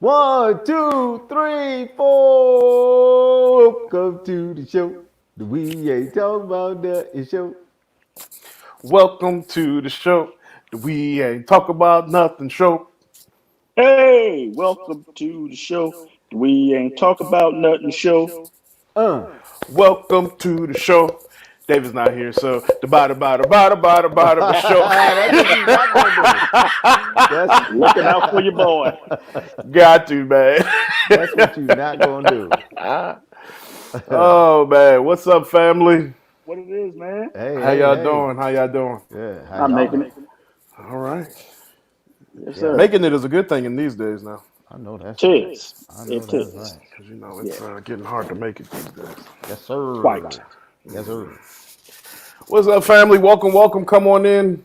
1, 2, 3, 4. Welcome to the show. We ain't talking about nothing show. Welcome to the show. We ain't talk about nothing show. Hey, welcome to the show. We ain't talk about nothing show. Uh. Welcome to the show. David's not here, so the bada show. That's what you not gonna do. That's Looking out for your boy. Got to, man. that's what you not gonna do. Oh man, what's up, family? What it is, man? Hey, How hey, y'all hey. doing? How y'all doing? Yeah, how I'm y'all? making it. All right. Yes, Yeah, sir. Making it is a good thing in these days now, I know that's right. Cheers. I know It that's is. right. because you know Yeah, it's getting hard to make it these days. Yes, sir. quite. Yes, sir. What's up, family? Welcome, welcome. Come on in.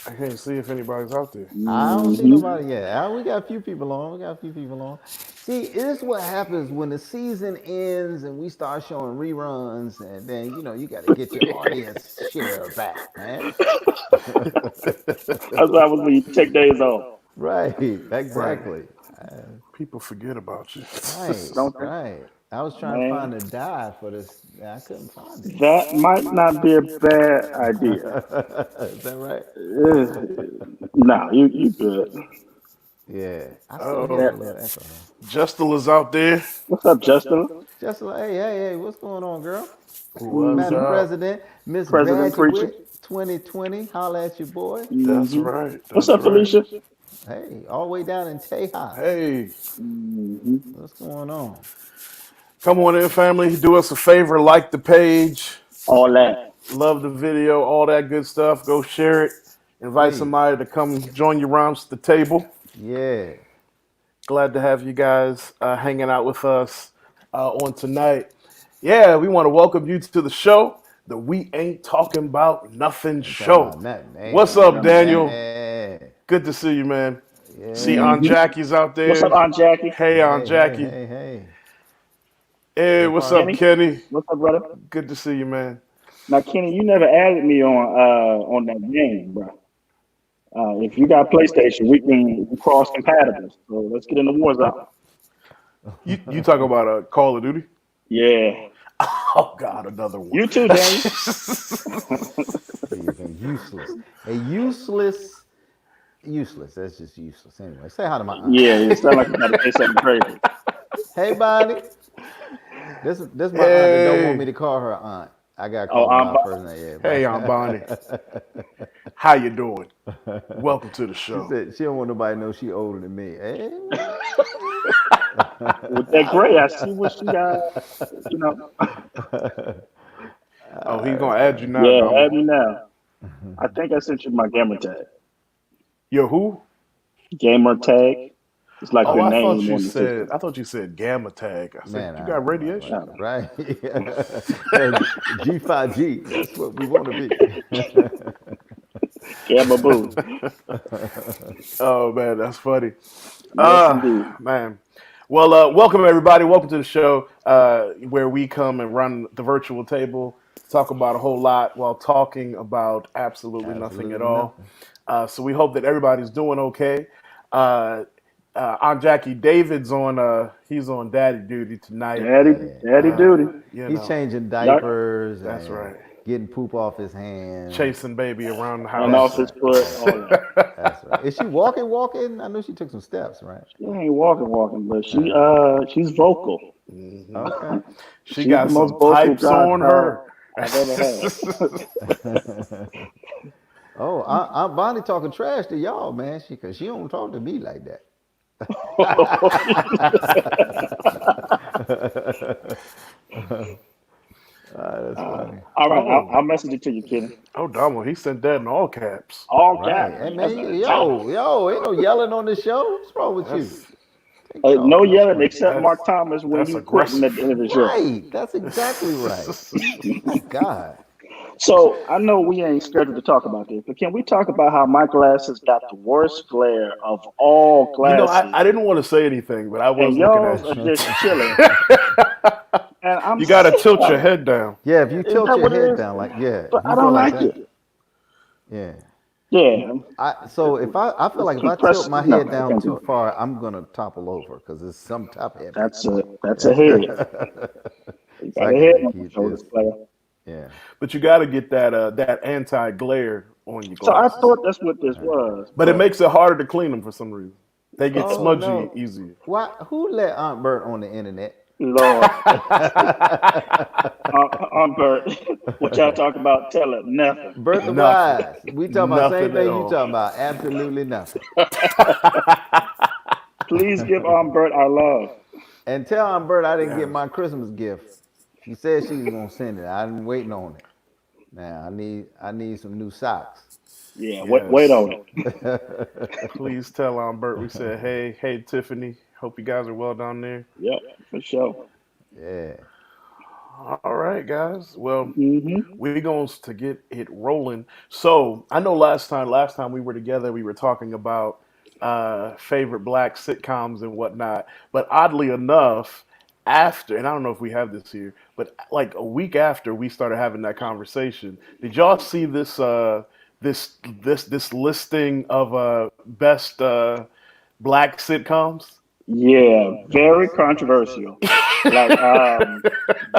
I can't see if anybody's out there. I don't see hmm nobody yet. We got a few people on. We got a few people on. See, this is what happens when the season ends and we start showing reruns, and then you got to get your audience share back, man. That's what happens when you take days off, Right, Right. exactly. People forget about you. Right, don't they? right. I was trying to find Man, a die for this. I couldn't find it. that might not be a bad idea. Is that right? No, you good. Yeah, I still hear Oh, Yeah. a little echo though. Justin is out there. What's up, Justin? Just like, hey, what's going on, girl? What's Madam hmm up? President, Miss President preacher. Graduate 2020, holla at your boy. That's hmm right. What's That's up, right. Felicia? Hey, all the way down in Tejas. Hey, hmm What's going on? come on in, family. Do us a favor, like the page, All that. love the video, all that good stuff. Go share it. Invite Please. somebody to come join you around the table. Yeah. Glad to have you guys hanging out with us on tonight. Yeah, we want to welcome you to the show, the We Ain't Talking About Nothing Ain't talking show. about nothing. Ain't What's talking up, about Daniel? nothing. Good to see you, man. See, Yeah. Aunt hmm Jackie's out What's up, there. Aunt Jackie? Hey, Aunt Jackie. Hey. Hey, What what's part? up, Kenny? Kenny? What's up, brother? Good to see you, man. Now, Kenny, you never added me on that game, bro. If you got PlayStation, we cross compatible. So let's get in the war zone. You talk about Call of Duty? Yeah. Oh God, another one. You too, Daniel. He's a useless. A useless. That's just useless. Anyway, say hi to my aunt. Yeah, it sounds like you about to say something crazy. Hey, Bonnie. This my aunt that don't want Hey, me to call her aunt. I gotta Oh, call her by her first name. hey, Aunt Bonnie. How you doing? Welcome to the She show. said she don't want nobody to know she older than me. Hey, man. with that gray, I see what you got. You know. Oh, he's gonna add you now, Yeah, Damo. add me now. I think I sent you my gamer tag. Yo, who? Gamer tag. It's like Oh, your I thought name you on the said. system. I thought you said gamma tag. I said Man, you I got know, right, radiation. right, Oh, right. G5G. That's what we want to be. Gamma Boo. Oh man, that's funny. Yes, indeed. Man. Well, welcome everybody. Welcome to the show where we come and run the virtual table, talk about a whole lot while talking about absolutely nothing at Absolutely all. nothing. So we hope that everybody's doing okay. Uh, Aunt Jackie David's on. He's on daddy duty tonight. Daddy, Yeah. daddy duty. You He's know, changing Y'all, diapers that's and right. getting poop off his hands. Chasing baby around the and That's off house. his right. foot, That's all right. that. That's right. Is she walking? I know she took some steps, right? She ain't walking, but she's vocal. Hmm. Okay. She She's the got most some vocal pipes on godchild her. I've ever had. Oh, Aunt Bonnie talking trash to y'all, man. Cause she don't talk to me like that. That's funny. All right, Oh, I'll message it to you, Kenny. oh, Damo, he sent that in all caps. All Right. caps. Hey That's man, ain't no yelling on the show. What's wrong with you? That's Take it off. no No yelling sweat. except that's Mark Thomas when that's you quitting at the aggressive. end of the show. Right. That's exactly right. My God. So I know we ain't scheduled to talk about this, but can we talk about how my glasses got the worst glare of all You know, I glasses, didn't want to say anything, but I was and looking y'all's at are you. just chilling, and I'm You got to sick tilt of your it. head down. Yeah, if you Is tilt that your what it head is? down, like yeah, But if I you go don't like like that, it. yeah. Yeah, So I feel let's like if I keep tilt pressing. my No, head I down can't do too it. far, I'm gonna topple over because it's some top heavy. That's a head. You So got I a head gotta on your keep shoulders, this. player. Yeah. But you got to get that anti glare on your So I glasses. thought that's what this was, But it but makes it harder to clean them for some reason. They get Oh smudgy no. easier. Why? Who let Aunt Bert on the internet? Lord, on Bert, what y'all talk about? Tell it nothing. Bert the Nothing. Wise. We talking about same Nothing at thing you all. talking about. Absolutely nothing. Please give on Bert our love. And tell Aunt Bert I didn't get Yes. my Christmas gift. She said she was gonna send it. I've been waiting on it. Now I need some new socks. Yeah, wait Yes. on it. Please tell Bert we said, hey, Tiffany. Hope you guys are well down there. Yep, for sure. Yeah. All right, guys. Well, Hmm. we're going to get it rolling. So I know last time we were together, we were talking about favorite black sitcoms and whatnot. But oddly enough, after, and I don't know if we have this here, but like a week after we started having that conversation, did y'all see this listing of best black sitcoms? Yeah, Let me very see. controversial. Like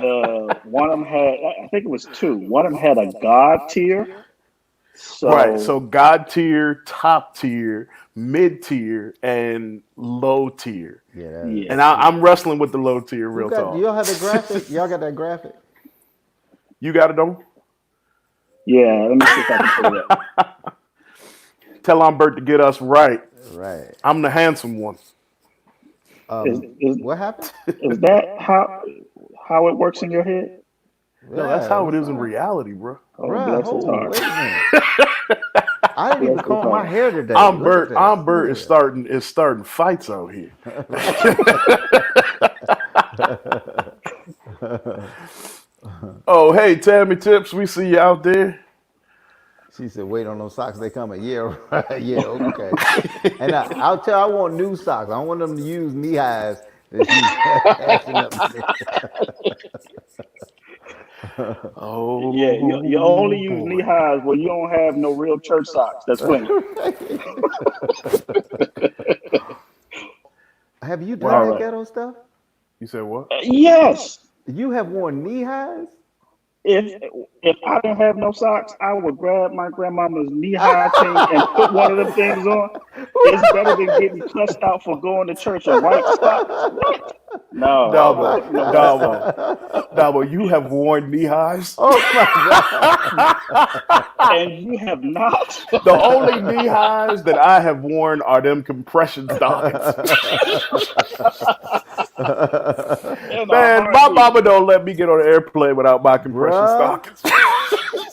the one of them had, I think it was two. One of them had a God tier. Right. So So God tier, top tier, mid tier, and low tier. Yeah, yeah, And yeah. I'm wrestling with the low tier, Who real got? Do talk. y'all have the graphic? Y'all got that graphic? You got it, on? yeah. Let me see if I can pull it up. Tell Bert to get us right. Right. I'm the handsome one. Is is What happened? is that how it works in your head? No, that's Yeah, how it that's is in fine. reality, bro. Oh, Bruh, bless his hold, heart. wait a minute. I didn't even Bless his comb my heart. hair today. Look at this. Bert Look is at starting fights out here. this. Oh, hey, Tammy Tips, we see you out there. She said, "Wait on those socks. They coming." Yeah, right. Yeah, okay. And I want new socks. I don't want them to use knee highs that she's passing up to me. Yeah, you only Oh use knee boy. highs when you don't have no real church socks. That's when. Have you done All Wow. that right. ghetto stuff? You said what? Yes. You have worn knee highs? If if I didn't have no socks, I would grab my grandmama's knee high thing and put one of them things on. It's better than getting cussed out for going to church in white socks. What? No, I'm not Dabo, putting no white Dabo, socks. Dabo, you have worn knee highs. Oh my God. And you have not. The only knee highs that I have worn are them compression stockings. In a Man, my heartbeat. mama don't let me get on an airplane without my compression Bruh. stockings. Do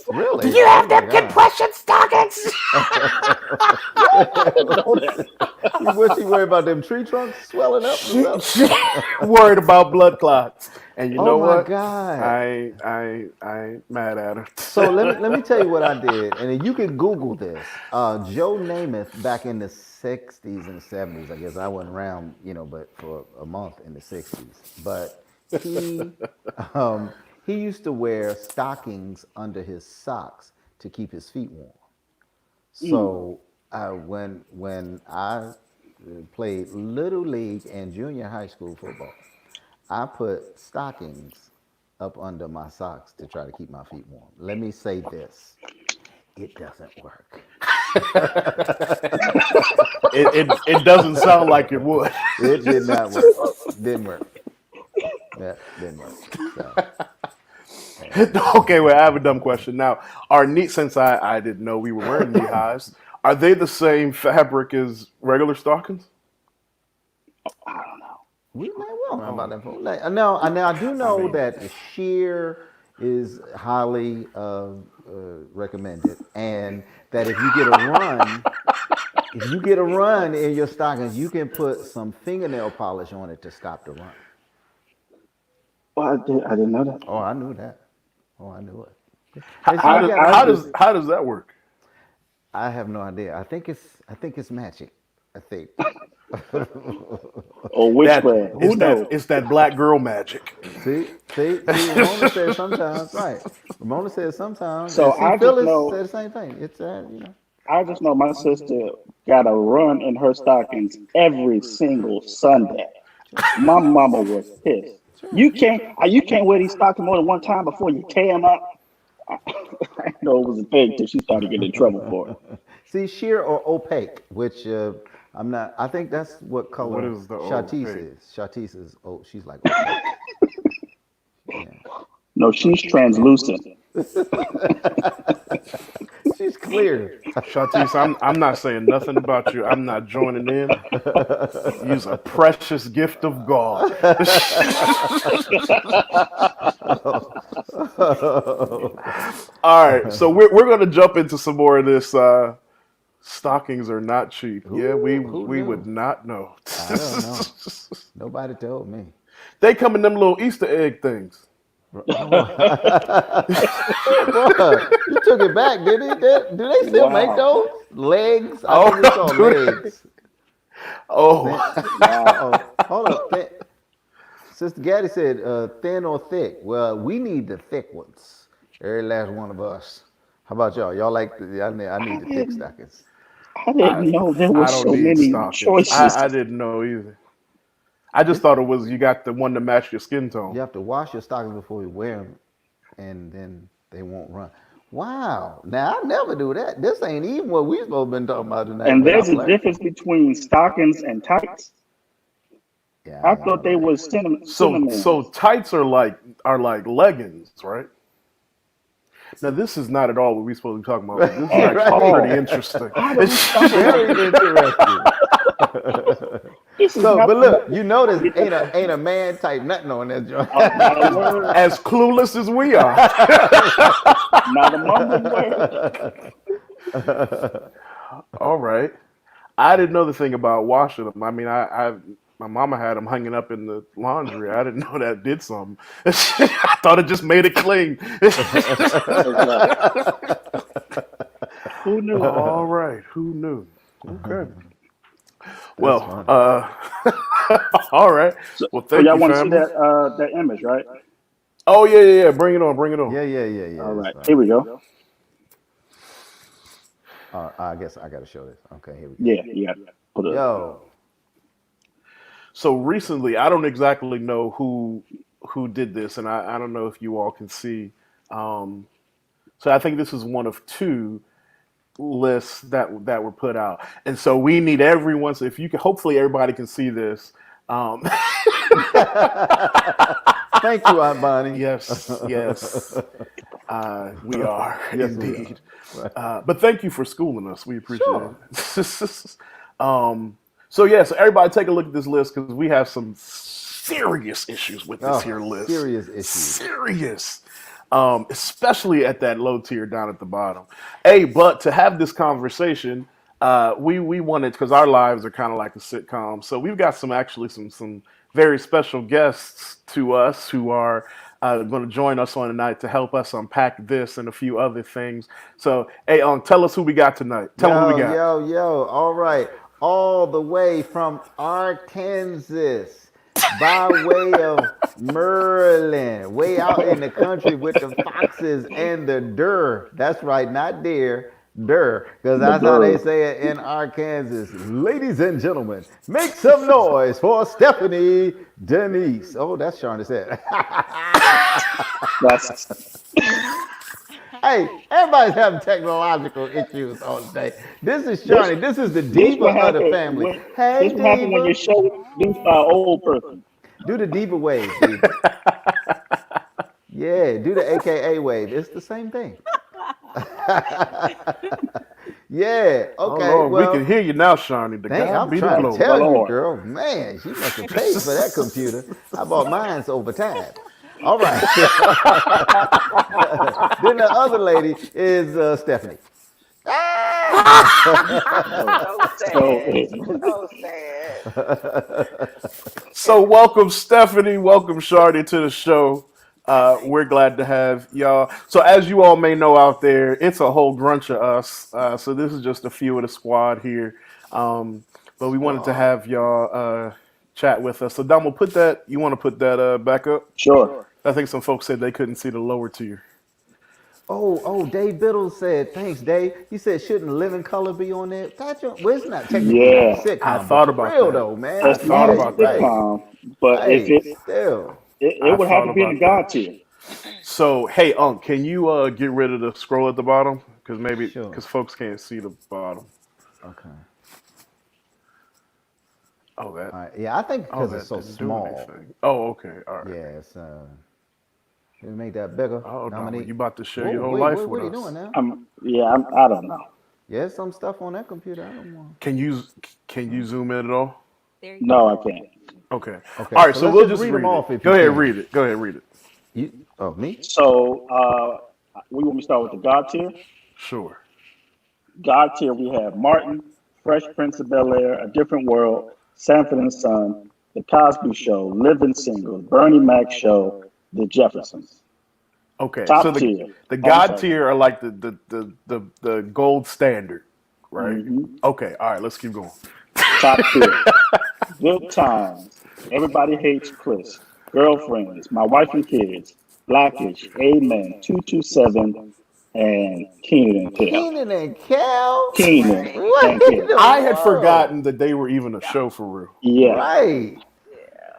Really? you Oh have my them God. compression stockings? Know that. You wish you worried about them tree trunks swelling up or something? She worried about blood clots. And you Oh know my what? God. I ain't mad at her. So let me tell you what I did, and then you can Google this. Joe Namath back in the '60s and '70s. I guess I wasn't around, but for a month in the '60s. But he he used to wear stockings under his socks to keep his feet warm. Mm. So when I played little league and junior high school football, I put stockings up under my socks to try to keep my feet warm. Let me say this: it doesn't work. It doesn't sound like it would. It did not work. Didn't work. Yeah, didn't work. So yeah. Okay, well, I have a dumb question. Now, since I didn't know we were wearing knee highs, are they the same fabric as regular stockings? I don't know. We don't know about Oh, that. Now I do I know mean, that sheer is highly recommended, and that if you get a run in your stockings, you can put some fingernail polish on it to stop the run. Well, I didn't know that. Oh, I knew that. Oh, I knew it. how, And so how you does got. how does how does that work? I have no idea. I think it's magic. I think. Or That witchcraft. Who knows? it's that black girl magic. See. Ramona says sometimes, right? Ramona says sometimes, So and see, I just Phyllis know said the same thing. It's. I just know my sister got a run in her stockings every single Sunday. My mama was pissed. Sure. You can't wear these stockings more than one time before you tear them up. I didn't know it was a thing till she started getting in trouble for it. See, sheer or opaque, which I'm not. I think that's what What color is the Chartice opaque? is. Chartice is. Oh, she's like opaque. Yeah. No, she's translucent. She's clear. Shatis, I'm not saying nothing about you. I'm not joining in. You's a precious gift of God. All right, so we're gonna jump into some more of this. Stockings are not cheap. Yeah, Who we would knew? not know. I don't know. Nobody told me. They come in them little Easter egg things. Oh, boy, you took it back, did he? Do they still make Wow. those legs? I Oh, think it's called do they? legs. Thin, Oh, Wow. hold up. Sister Gaddy said thin or thick. Well, we need the thick ones. Every last one of us. How about y'all? Y'all like the? I need I the thick didn't stockings. I didn't know there I was don't so need many stockings. I choices. didn't know either. I just It's, thought it was you got the one to match your skin tone. you have to wash your stockings before you wear them, and then they won't run. Wow. Now I never do that. This ain't even what we supposed to been talking about tonight, And but there's I'm a learning. difference between stockings and tights. Yeah, I I ain't know thought they that. were So synonyms. tights are like leggings, right? Now this is not at all what we're supposed to be talking about, but this is At actually Right. pretty all. interesting. How did we stumble on Very this? interesting. This is So, but nothing look, but you notice ain't a man type nothing on that joint. not a word, As clueless as we are. not a mumbling word. All right. I didn't know the thing about washing them. I mean, I my mama had them hanging up in the laundry. I didn't know that did something. I thought it just made it clean. Exactly. Who knew? All right. Who knew? Okay. That's Well, funny. all right. Well, So thank y'all you, want to see family. that image, right? Oh yeah, yeah, yeah. Bring it on. Bring it on. Yeah, yeah, yeah, yeah. All That's right, fine. here we go. I guess I got to show this. Okay, here we go. Yeah, you got to put a. Yo, So recently, I don't exactly know who did this, and I don't know if you all can see. Um, so I think this is one of two lists that were put out, and so we need everyone. So if you can, hopefully everybody can see this. Um, thank you, Aunt Bonnie. yes, yes, we are Yes, we are. indeed. Right. But thank you for schooling us. We appreciate Sure. it. So yeah, so everybody take a look at this list because we have some serious issues with this Oh, here list. serious issues. Serious. Especially at that low tier down at the bottom. Hey, but to have this conversation, we wanted because our lives are kind of like a sitcom, so we've got some very special guests to us who are going to join us on tonight to help us unpack this and a few other things. So, hey, tell us who we got tonight. Tell them who we Yo, got. yo, yo. All right. All the way from Arkansas, by way of Maryland, way out in the country with the foxes and the deer. That's right, not deer, deer, because The that's how they bird. say it in Arkansas. Ladies and gentlemen, make some noise for Stephanie Denise. Oh, that's Shawnee said. That's Hey, everybody's having technological issues all day. This is this. Shawnee. This is the This diva what of the happened family. when Hey, this what happened when your diva. show is produced by an old person. Do the diva wave, diva. Yeah, do the AKA wave. It's the same thing. Yeah, Oh okay, Lord, we can well, hear you now, Shawnee. To dang, God I'm be the trying to Praise the glory. tell you, Lord. girl. Man, she must have paid for that computer. I bought mine over time. All right. Then the other lady is Stephanie. So So sad. So sad. So welcome Stephanie, welcome Shardy to the show. We're glad to have y'all. So as you all may know out there, it's a whole bunch of us. So this is just a few of the squad here. But we wanted to Squad. have y'all chat with us. So Dom, we'll put that. You want to put that back up? sure. I think some folks said they couldn't see the lower tier. Dave Biddle said, thanks, Dave. He said, shouldn't Living Color be on there? Well, it's not technically not a Yeah, I sitcom, but thought for about real that. though, man. I it's thought not a Hey, about that. right, sitcom, but if right, still, it I would have thought to be in the about that. God tier. So, hey, Unc, can you get rid of the scroll at the bottom? Because maybe sure. because folks can't see the bottom. Okay. Oh, that All right. Yeah, I think oh because it's that so didn't do small. anything. Oh, okay, all right. Yeah, it's can we make that bigger? Oh no, you Dominique. about to share Whoa, your whole wait, life wait, with what are you doing us? now? I don't know. Yeah, there's some stuff on that computer I don't want. Can you can you zoom in at all? There you No, I go. can't. Okay. Okay, All right, so so let's we'll just just read them read it. off if Go you ahead, can. read it. Go ahead, read it. You, me? So we want to start with the God tier. Sure. God tier, we have Martin, Fresh Prince of Bel Air, A Different World, Sanford and Son, The Cosby Show, Living Single, Bernie Mac Show, The Jeffersons. Okay. So Top tier. the Oh, I'm God sorry. tier are like the gold standard, right? hmm Okay. All right. Let's keep going. Top tier. Good Times. Everybody Hates Chris. Girlfriends. My Wife and Kids. Blackish. Amen. 227 and Keenan and Kel. Keenan and Kel? Keenan Right. What and in Kel. the I had world? forgotten that they were even a show for real. Yeah. Right. Yeah.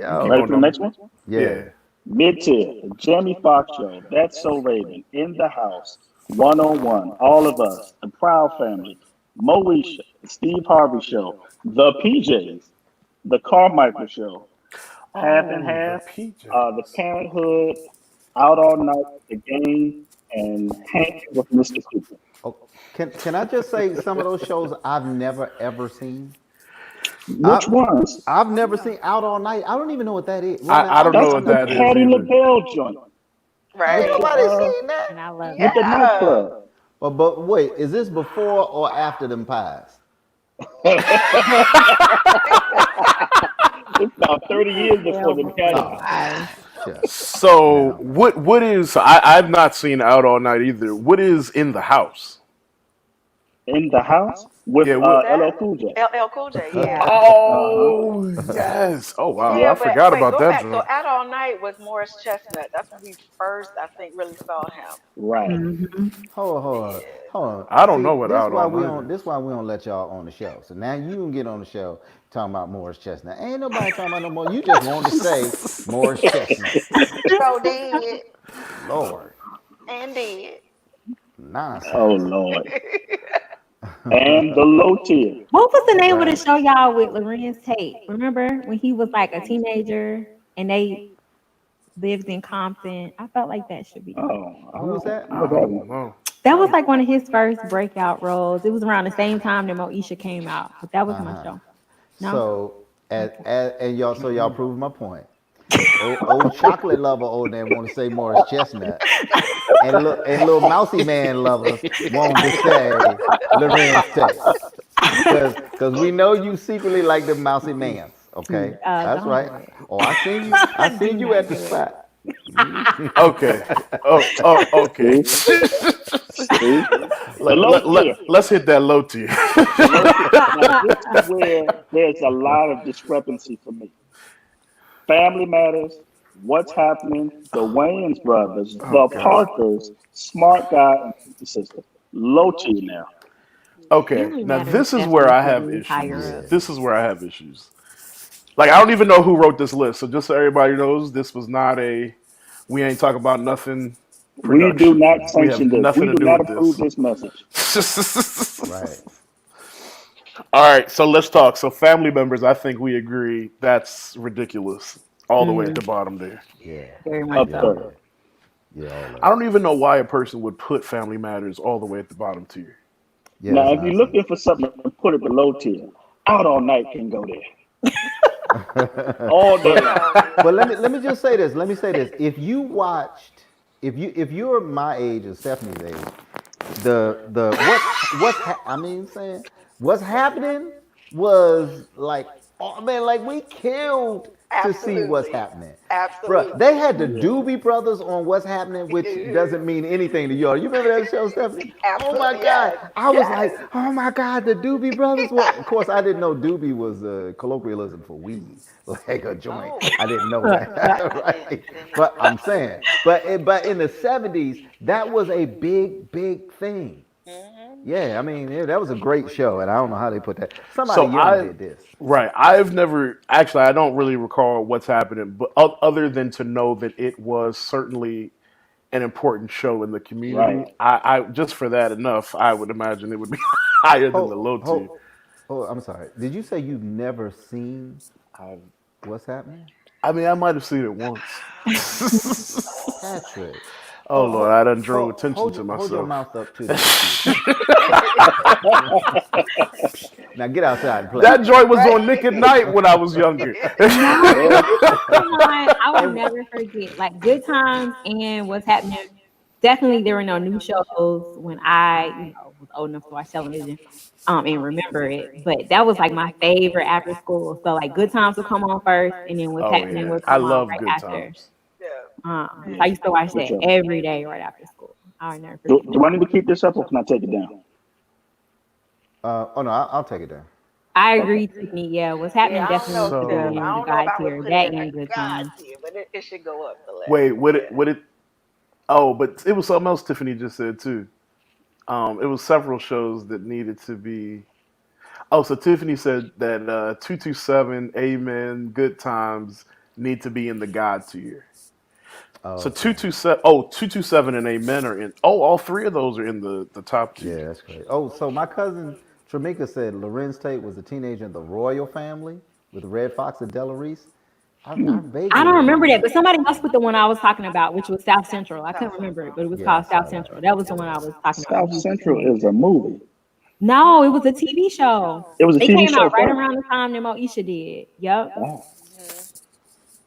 You keep Ready Yo. on, for the next Dominic. one? Yeah. Yeah. Mid tier, the Jamie Foxx Show, That's So Raven, In the House, 101, All of Us, The Proud Family, Moesha, The Steve Harvey Show, The PJs, The Carmichael Show, Half and Oh, the Half, The PJs. Parenthood, Out All Night, The Game, and Hank with Mr. Cooper. Oh, can I just say some of those shows I've never ever seen? Which I've ones? I've never seen Out All Night. I don't even know what that is. Wait a minute, I I don't know That's never what the that heard is of. Patty either. LaBelle joint Ain't with Right. nobody seen that. And I love with it. the Yeah. nightclub. But wait, is this before or after them pies? It's about 30 years before Well the before the Patty. Oh, pie. shucks. So Now, what is? I've not seen Out All Night either. What is in the house? In the House with Yeah. What? LL That Cool J. LL Cool J, yeah. Uh-huh. Oh yes. Oh wow. Yeah, I but forgot wait, about go that back. So joint. Out All Night was Morris Chestnut. That's when we first, I think, really saw him. Right. Mm-hmm. Yeah. hold on. I don't See, know what Out All Night this is. why we don't let y'all on the show. So now you can get on the show talking about Morris Chestnut. Ain't nobody talking about no more. You just wanted to say Morris Chestnut. So did Lord, and did. Oh nonsense. Lord. And the low tier. What was the name of the Right. show y'all with Lorenz Tate? Remember when he was like a teenager and they lived in Compton? I felt like that should be on Oh, I Who was don't that? know I that don't one. know. that was like one of his first breakout roles. It was around the same time that Moesha came out, but that was my show. No? So, Okay. and y'all proved my point. Old chocolate lover over there want to say Morris Chestnut, and little mousy man lovers wanted to say Lorenz Tate, cause we know you secretly like the mousy mans. Okay, that's Don't right. do it. Oh, I Do seen you not at the do it. spot. Mhm. Okay. Oh. Okay. See? See? The low tier. Let's hit that low tier. The low tier. Now this is where there's a lot of discrepancy for me. Family Matters, What's Happening, The Wayans Brothers, Oh The God. Parkers, Smart Guy, and Sister Sister. Low tier now. Okay. Family Now Matters this is where I have definitely issues. higher Yeah, up. This is where I have issues. Like I don't even know who wrote this list. So just so everybody knows, this was not a we ain't talking about nothing We do production. not We have sanction this. nothing We to do do not with approve this. this message. right. All right, so let's talk. So family members, I think we agree that's ridiculous. All the way at Mm, the bottom there. Yeah, very much Up yeah, so. there. yeah. All of I it. don't even know why a person would put Family Matters all the way at the bottom tier. Yeah, Now, that's if you're nonsense. looking for something to put it below tier, Out All Night can go there all day but long. Oh yeah. let me just say this. Let me say this. If you watched, if you're my age or Stephanie's age, I mean saying what's happening was like, oh man, like we killed to see what's Absolutely. happening. Bruh, they Absolutely. had the Yeah. Doobie Brothers on What's Happening, which doesn't mean anything to y'all. You remember that show, Stephanie? Oh my Absolutely. God. Yes. I was like, Yes. oh my God, the Doobie Brothers. Well, of course, I didn't know Doobie was a colloquialism for weed, like a joint. Oh, I didn't know that, I right? didn't But either. I'm saying, but in the 70s, that was a big thing. Hmm. Yeah, I mean, yeah, that was a great show, and I don't know how they put that. Somebody So young I did this. right, I've never actually. I don't really recall what's happening, but other than to know that it was certainly an important show in the Right. community. I just for that enough, I would imagine it would be higher than the Oh, low tier. oh, oh, I'm sorry. Did you say you've never seen I, What's Happening? I mean, I might have seen it once. Patrick. Oh Lord, I done drew attention to Hold your myself. mouth up to the computer. Now get outside and play. That joint was Right. on Nick at Night when I was younger. No, Yeah. come on. I will And never forget. Like Good Times and What's Happening. Definitely there were no new shows when I was old enough to watch television and remember it. But that was like my favorite after school. So like Good Times would come on first and then What's Oh Happening yeah, would I come on love right Good after. Times. Yeah. So I used to watch for that sure. every day right after school. I would never Do, forget do that. I need to keep this up or can I take it down? Oh no, I'll take it down. I Okay. agree, Tiffany. Yeah, What's Yeah, Happening I don't definitely know, needs to be Steph. I in So the don't know if God I would tier. put it That in a and Good God Times. tier, but it should go up the wait, level. would it? Yeah. Would it? Oh, but it was something else Tiffany just said too. It was several shows that needed to be. Oh, so Tiffany said that 227, Amen, Good Times need to be in the God tier. Oh, So okay. 227, oh, 227 and Amen are in. Oh, all three of those are in the top tier. Yeah, that's great. Oh, so my cousin Tramika said Lorenz Tate was a teenager in the Royal Family with Red Fox and Della Reese. I Hmm. I vaguely don't remember remember that, but that. somebody else put the one I was talking about, which was South Central. I couldn't South remember it, Central. but it was Yeah, I called saw South that. Central. That was the one I Yeah. was talking about when South he was a Central is teenager. a movie. No, it was a TV show. It was a It TV came show out right first. around the time that Moesha did. Yep. Wow. Hmm.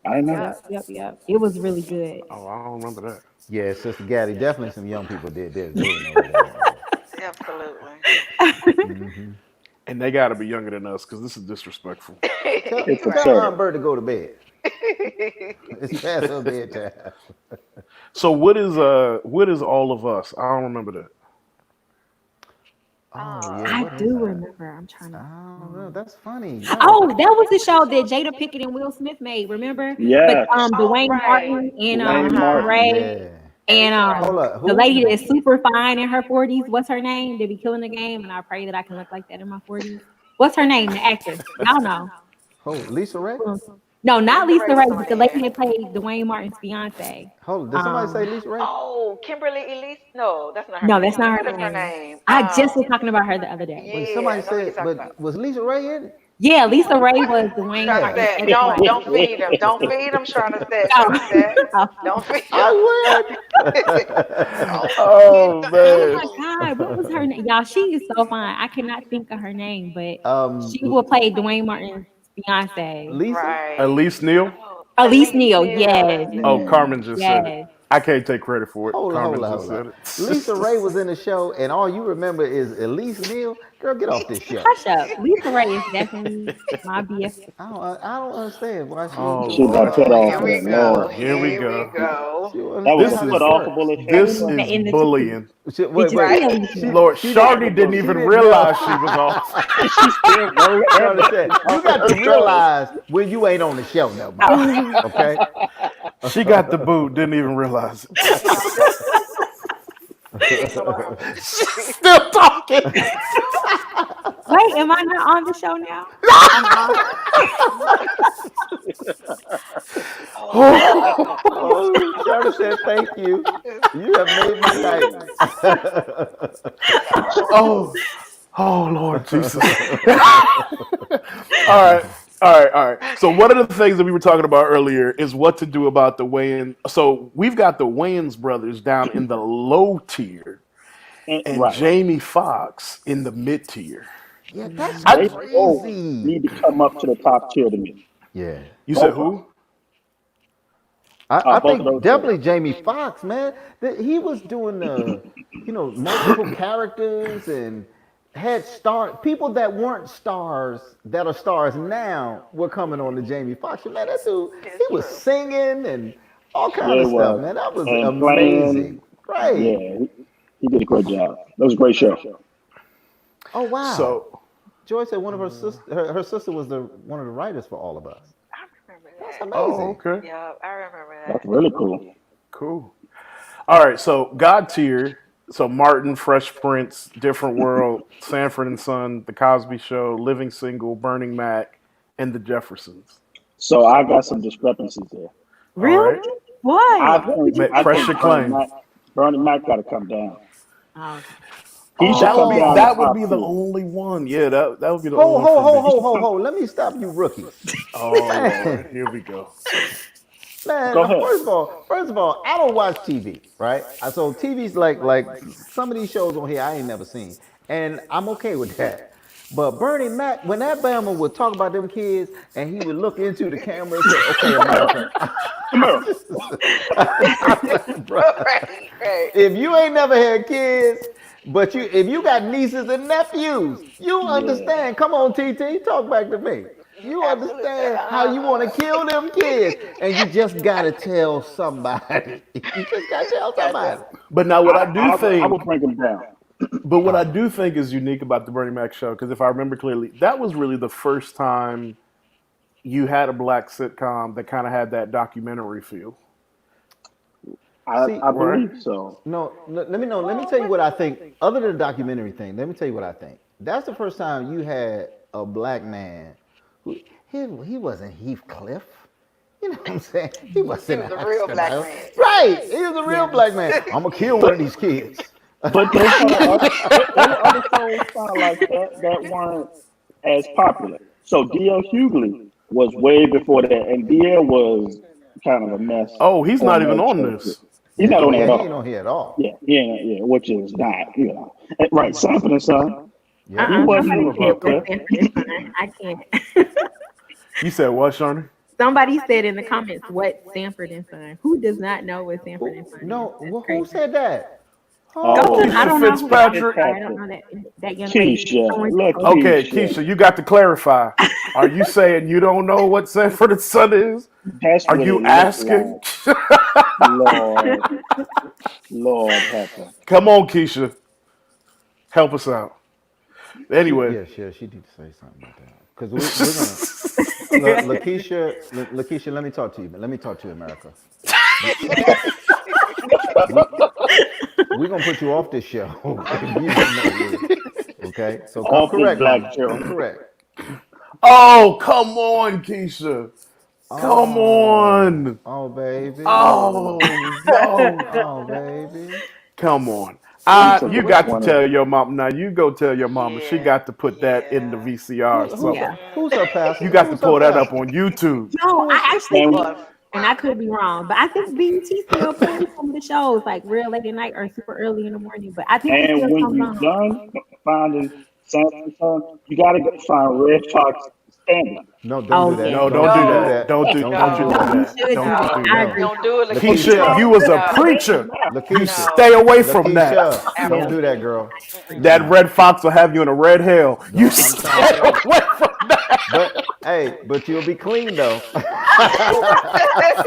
I didn't know Yep. that. Yep. It was really good. Oh, I don't remember that. Yeah, Sister Gaddy, definitely some young people did this. They didn't know who that was. Absolutely. Hmm. And they got to be younger than us because this is disrespectful. It's Tell Right. Aunt absurd. Bird to go to bed. It's past her bedtime. So what is all of us? I don't remember that. Oh yeah, I what is do that? remember. I'm trying to. I don't know. That's funny. Oh, No. that was the show that Jada Pickett and Will Smith made. Remember? But Yes. Oh, Dwayne right. Martin and Dwayne Issa Martin. Rae Yeah. And and Lisa Ray. Hold up. the Who? lady that's super fine in her 40s. What's her name? They be killing the game, and I pray that I can look like that in my 40s. What's her name? The actress. Y'all know. Who? Lisa Ray? No, not Lisa Ray Lisa was Ray, on but the lady there. that played Dwayne Martin's fiance. Hold on. Did somebody say Um, Lisa Ray? Oh, Kimberly Elise. No, that's not her no, name. that's not What her is her name. name? I just was talking about her the other day. Wait, Yeah, somebody I know who you're said, talking about. but was Lisa Ray in it? Yeah, Lisa Ray was Dwayne Trying to Martin's Yeah. say, don't ex-wife. feed him. Don't feed him, trying to say, Oh, oh. Don't feed him. I Don't feed Oh Oh man. my God, what was her name? Y'all, she is so fine. I cannot think of her name, but will. she will play Dwayne Martin's fiance. Lisa? Right. Elise Neal. Oh, Elise Elise Neal, Neal, yes, that's Oh, it. Mm. Carmen just said it. yes. I can't take credit for it. Hold Carmen up, just hold said up. it. Lisa Ray was in the show, and all you remember is Elise Neal. Girl, get off this show. Hush up. Lisa Ray is definitely my BFF. I don't understand why she Oh ain't She doing got Lord. stuff cut Oh, like off here that. we there. go. Lord. Here we Here we go. go. She don't That was understand This a how put this is off a works. bullet And train, this in sir. the, is in the TV. bullying. Wait, Did you wait. see Right. Elise Neal? Lord, She didn't. Shardy didn't She even didn't know. realize she was off. She still go You ahead. understand? You got to realize when you ain't on the show no more. Oh. Okay? She got the boot, didn't even realize it. Now, hold on. Still talking. Wait, am I not on the show now? I'm off. Oh, Oh, Shawty said, thank you. You have made my night. Oh, oh Lord Jesus. All right. All right. So one of the things that we were talking about earlier is what to do about the Wayans. So we've got the Wayans brothers down in the low tier and Right. Jamie Foxx in the mid tier. Yeah, that's I They both crazy. need to come up to the top tier to me. Yeah. You said Both of them. who? I Both of think those brothers. definitely Jamie Foxx, man. He was doing the, multiple characters, and had people that weren't stars that are stars now were coming on to Jamie Foxx. Man, that dude, he It's was true. singing and all kind Yeah, of it stuff, was. man. That was And amazing. playing, Right. yeah, he did a great job. That was a great show. Oh wow. So, Joy said one of her sister, her sister was the one of the writers for All of Us. I remember That's that. oh, amazing. okay, Yeah, I remember That's that. really cool. cool. All right, so God tier. So Martin, Fresh Prince, Different World, Sanford and Son, The Cosby Show, Living Single, Burning Mac, and The Jeffersons. So I got some discrepancies there. All right, Really? What? What would you Press put your down? claim. Bernie Mac got to come down. Oh, okay. He should come down to That would top be the tier. only one. Yeah, that would be the only Ho one ho for ho me. ho ho ho. Let me stop you rookies. Oh Man, Lord, here we go. Go man. ahead. First of all, I don't watch TV, right? So TV's like some of these shows on here I ain't never seen, and I'm okay with that. But Bernie Mac, when that Bama would talk about them kids, and he would look into the camera and say, "Okay, America," America. I'm like, bro, Right, right. if you ain't never had kids, but if you got nieces and nephews, you Yeah. understand. Come on, TT, talk back to me. You Absolutely. understand how you want to kill them kids, and you just gotta tell somebody. You just gotta tell Gotcha. somebody. But now, what I do I would think, bring him down. but what I Oh, do think is unique about the Bernie Mac show, because if I remember clearly, that was really the first time you had a black sitcom that kind of had that documentary feel, see, I right? believe so. no, let me know. Let me Well, tell you what? what I think. Other than the documentary thing, let me tell you what I think. That's the first time you had a black man who he wasn't Heathcliff. You know what I'm saying? He He wasn't was an a real black astronaut. man. Right. He was a real Yeah. black man. I'm gonna kill one But of these kids. but those kind of there were other shows kind of like that that weren't as popular. So DL Hughley was way before that, and DL was kind of a mess Oh, he's not on even that on show too. this. He's Yeah, not oh on it yeah, at he ain't all. on here at all. Yeah, yeah, yeah, which is not, you know. Right, Sanford and Son. Yep. He wasn't Somebody said Heathcliff. what's Sanford and Son. I can't. You said what, Shawnee? Somebody said in the comments what Sanford and Son. Who does not know what Sanford and Son is? No, That's who crazy. said that? Go Oh, to. I Keisha don't Oh, know who. I'm Fitzpatrick. sorry. I don't Fitzpatrick. know that young lady. Keisha, Someone look, posted. Okay, Keisha. Keisha, you got to clarify. Are you saying you don't know what Sanford and Son is? That's Are what you it looked asking? like. Lord, Lord help her. Come on, Keisha, help us out. she Anyway, yeah, she need to say something about that because we're gonna Lakeisha, let me talk to you. Let me talk to you, America. We we we're gonna put you off this show if you don't know this. Okay, so come Off this correct, black mama. Come show. correct. oh come on, Keisha, come Oh, on. oh, baby. Oh no, Oh, baby. come on. He said, You which got to one is tell it? your mom now. You go tell your mama. She Yeah, got to put that in the yeah. VCR or something. Yeah. Who's her You pastor? got to Who's her pull that up pastor? on YouTube. No, Who is? I actually And think, we, Well, and I could be wrong, but I think BET still plays some of the shows like real late at night or super early in the morning. But I think it and still when comes you on. done finding Sanford and Son, you got to go find Red Fox Standard. No, don't do Oh that. No, yeah. don't do Don't do that. no, that. Don't you Do do No, that. you that. should do Don't you that. no. do I that. agree. Don't do it, Keisha, Lakeisha, Lakeisha. you was a No, preacher. You Lakeisha, stay no. away from that. Lakeisha. Don't Yeah, do Absolutely that, not. girl. I agree. That No. red fox will have you in a red hell. You Don't. I'm trying to stay tell you. away from that. But hey, but you'll be clean though.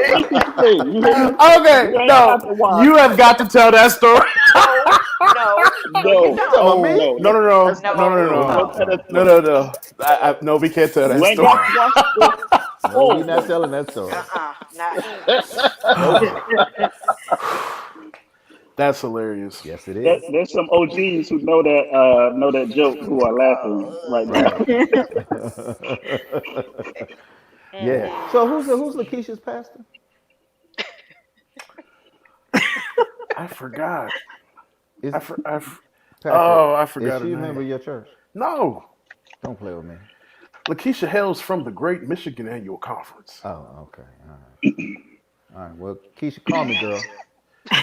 Make it clean. You hear me? Okay, You ain't no, got to watch. you have got to tell that story. No, no, no, you No, You talking don't. about Oh me? no. no, no, Let's no, not. no, No, no, No, no, don't Oh, tell that oh, no, story. no, no. No, we can't tell that You ain't story. got to watch the no, we full not version. telling that story. not. Nope. That's hilarious. Yes, it is. There's some OGs who know that joke who are laughing right now. Right. Yeah. Mm-mm. So who's Lakeisha's pastor? I forgot. Is I for, I. f- Patrick? Oh, I Is forgot her she a member name. of your church? No, Don't play with me. Lakeisha hails from the Great Michigan Annual Conference. Oh, okay. All right. All right. Well, Keisha, call me, girl.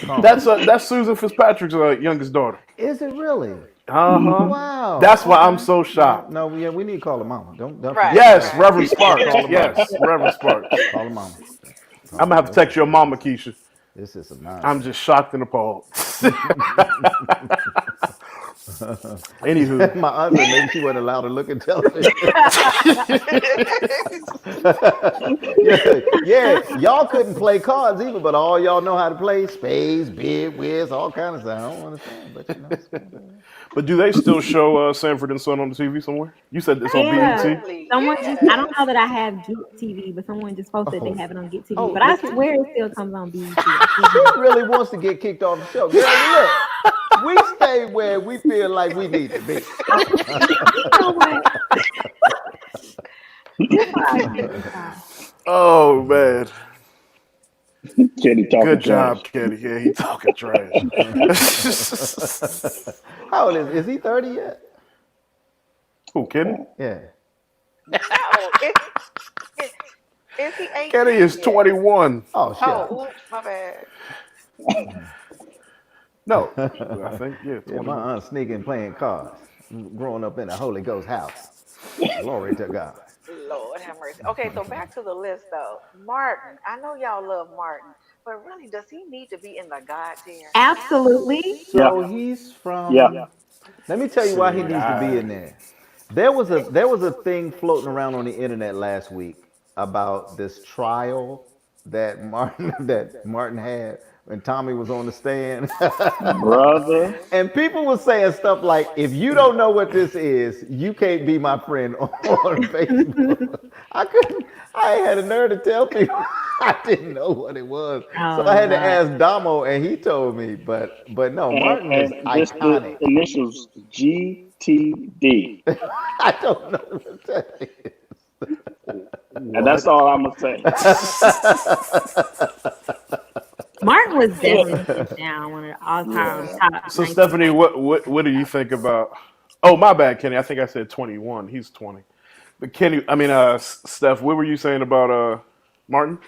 Call me. That's Susan Fitzpatrick's youngest daughter. Is it really? Uh huh. Hmm. Wow. That's why I'm Okay. so No, shocked. no. Yeah, we need to call her mama. Don't Right, forget. Yes, right. Reverend Sparks. Call her mama. Yes, Reverend Sparks. Call her mama. I'm Call gonna her. have to text your mama, Listen. Keisha. This is some I'm nonsense. just shocked and appalled. Anywho, My aunt said maybe she wasn't allowed to look at television. Yeah, yeah. Y'all couldn't play cards either, but all y'all know how to play spades, bid, whiz, all kind of stuff. I don't understand, but you know. but do they still show Sanford and Son on the TV somewhere? You said it's on Yeah. BET. Absolutely, Someone just, I don't yes. know that I have Get TV, but someone just posted they Oh, have it on Get TV. oh, But I look, swear it still comes on BET. she really wants to get kicked off the show. Girl, look, we stay where we feel like we need to be. You know what? Just so I can Oh man, Kenny talking good trash. job, Kenny. Yeah, he talking trash. How old is he 30 yet? Who, Kenny? Yeah. No, is he Kenny 18 is yet? 21. Oh, shut up. Oh, oops, my bad. No, I think yeah, Yeah, my 21. aunt sneaking playing cards. Growing up in a Holy Ghost house. Glory to God. Lord have mercy. Okay, so back to the list though. Martin, I know y'all love Martin, but really, does he need to be in the God tier? Absolutely. Yeah, So he's yeah. from. Let me tell you why he See, needs to be in there. There was a thing floating around on the internet last week about this trial that Martin had when Tommy was on the stand. Brother. And people were saying stuff like, if you don't know what this is, you can't be my friend on Facebook. I had a nerve to tell people I didn't know what it was. So I Oh had to God. ask Damo and he told me, but no, Martin is And this the iconic. initials GTD. I don't know what that is. And that's what? all I'm gonna say. Martin was definitely hands down one of the all time Yeah. top So Stephanie, 1990s. what do you think about? Oh, my bad, Kenny. I think I said 21. He's 20. But Kenny, I mean, Steph, what were you saying about Martin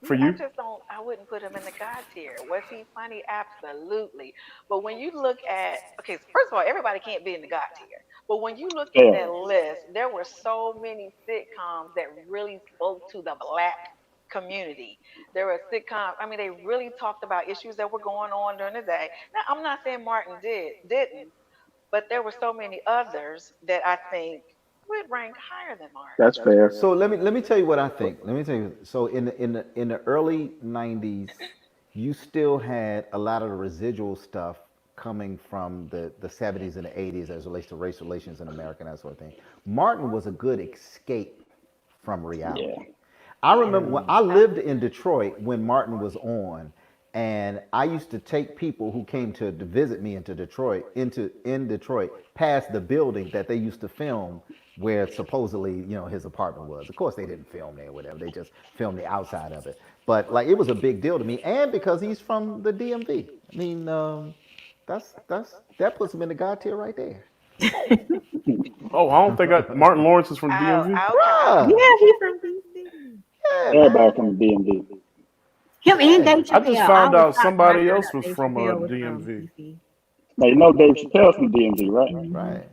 for Yeah, I you? just don't. I wouldn't put him in the God tier. Was he funny? Absolutely. But when you look at, okay, so first of all, everybody can't be in the God tier. But when you look at that Fair. list, there were so many sitcoms that really spoke to the black community. There were sitcoms. I mean, they really talked about issues that were going on during the day. Now, I'm not saying Martin didn't, but there were so many others that I think would rank higher than Martin. That's fair. So let me tell you what I think. Let me tell you. So in the early '90s, you still had a lot of the residual stuff coming from the '70s and the '80s as it relates to race relations in America and that sort of thing. Martin was a good escape from Yeah. reality. I remember when I lived in Detroit when Martin was on, and I used to take people who came to visit me into Detroit, in Detroit, past the building that they used to film where supposedly, his apartment was. Of course they didn't film there or whatever. They just filmed the outside of it. But like it was a big deal to me, and because he's from the DMV. I mean, that puts him in the God tier right there. Oh, I don't think Martin Lawrence is from DMV. Okay. Bruh. Yeah, he's from DC. Yeah, Everybody man. from the DMV. Him and Yeah. Dave I just Chappelle. I found was out shocked when I somebody found else out was Dave from Chappelle was from DMV. DC. Now you know Dave Chappelle's from DMV, right? Hmm. Right.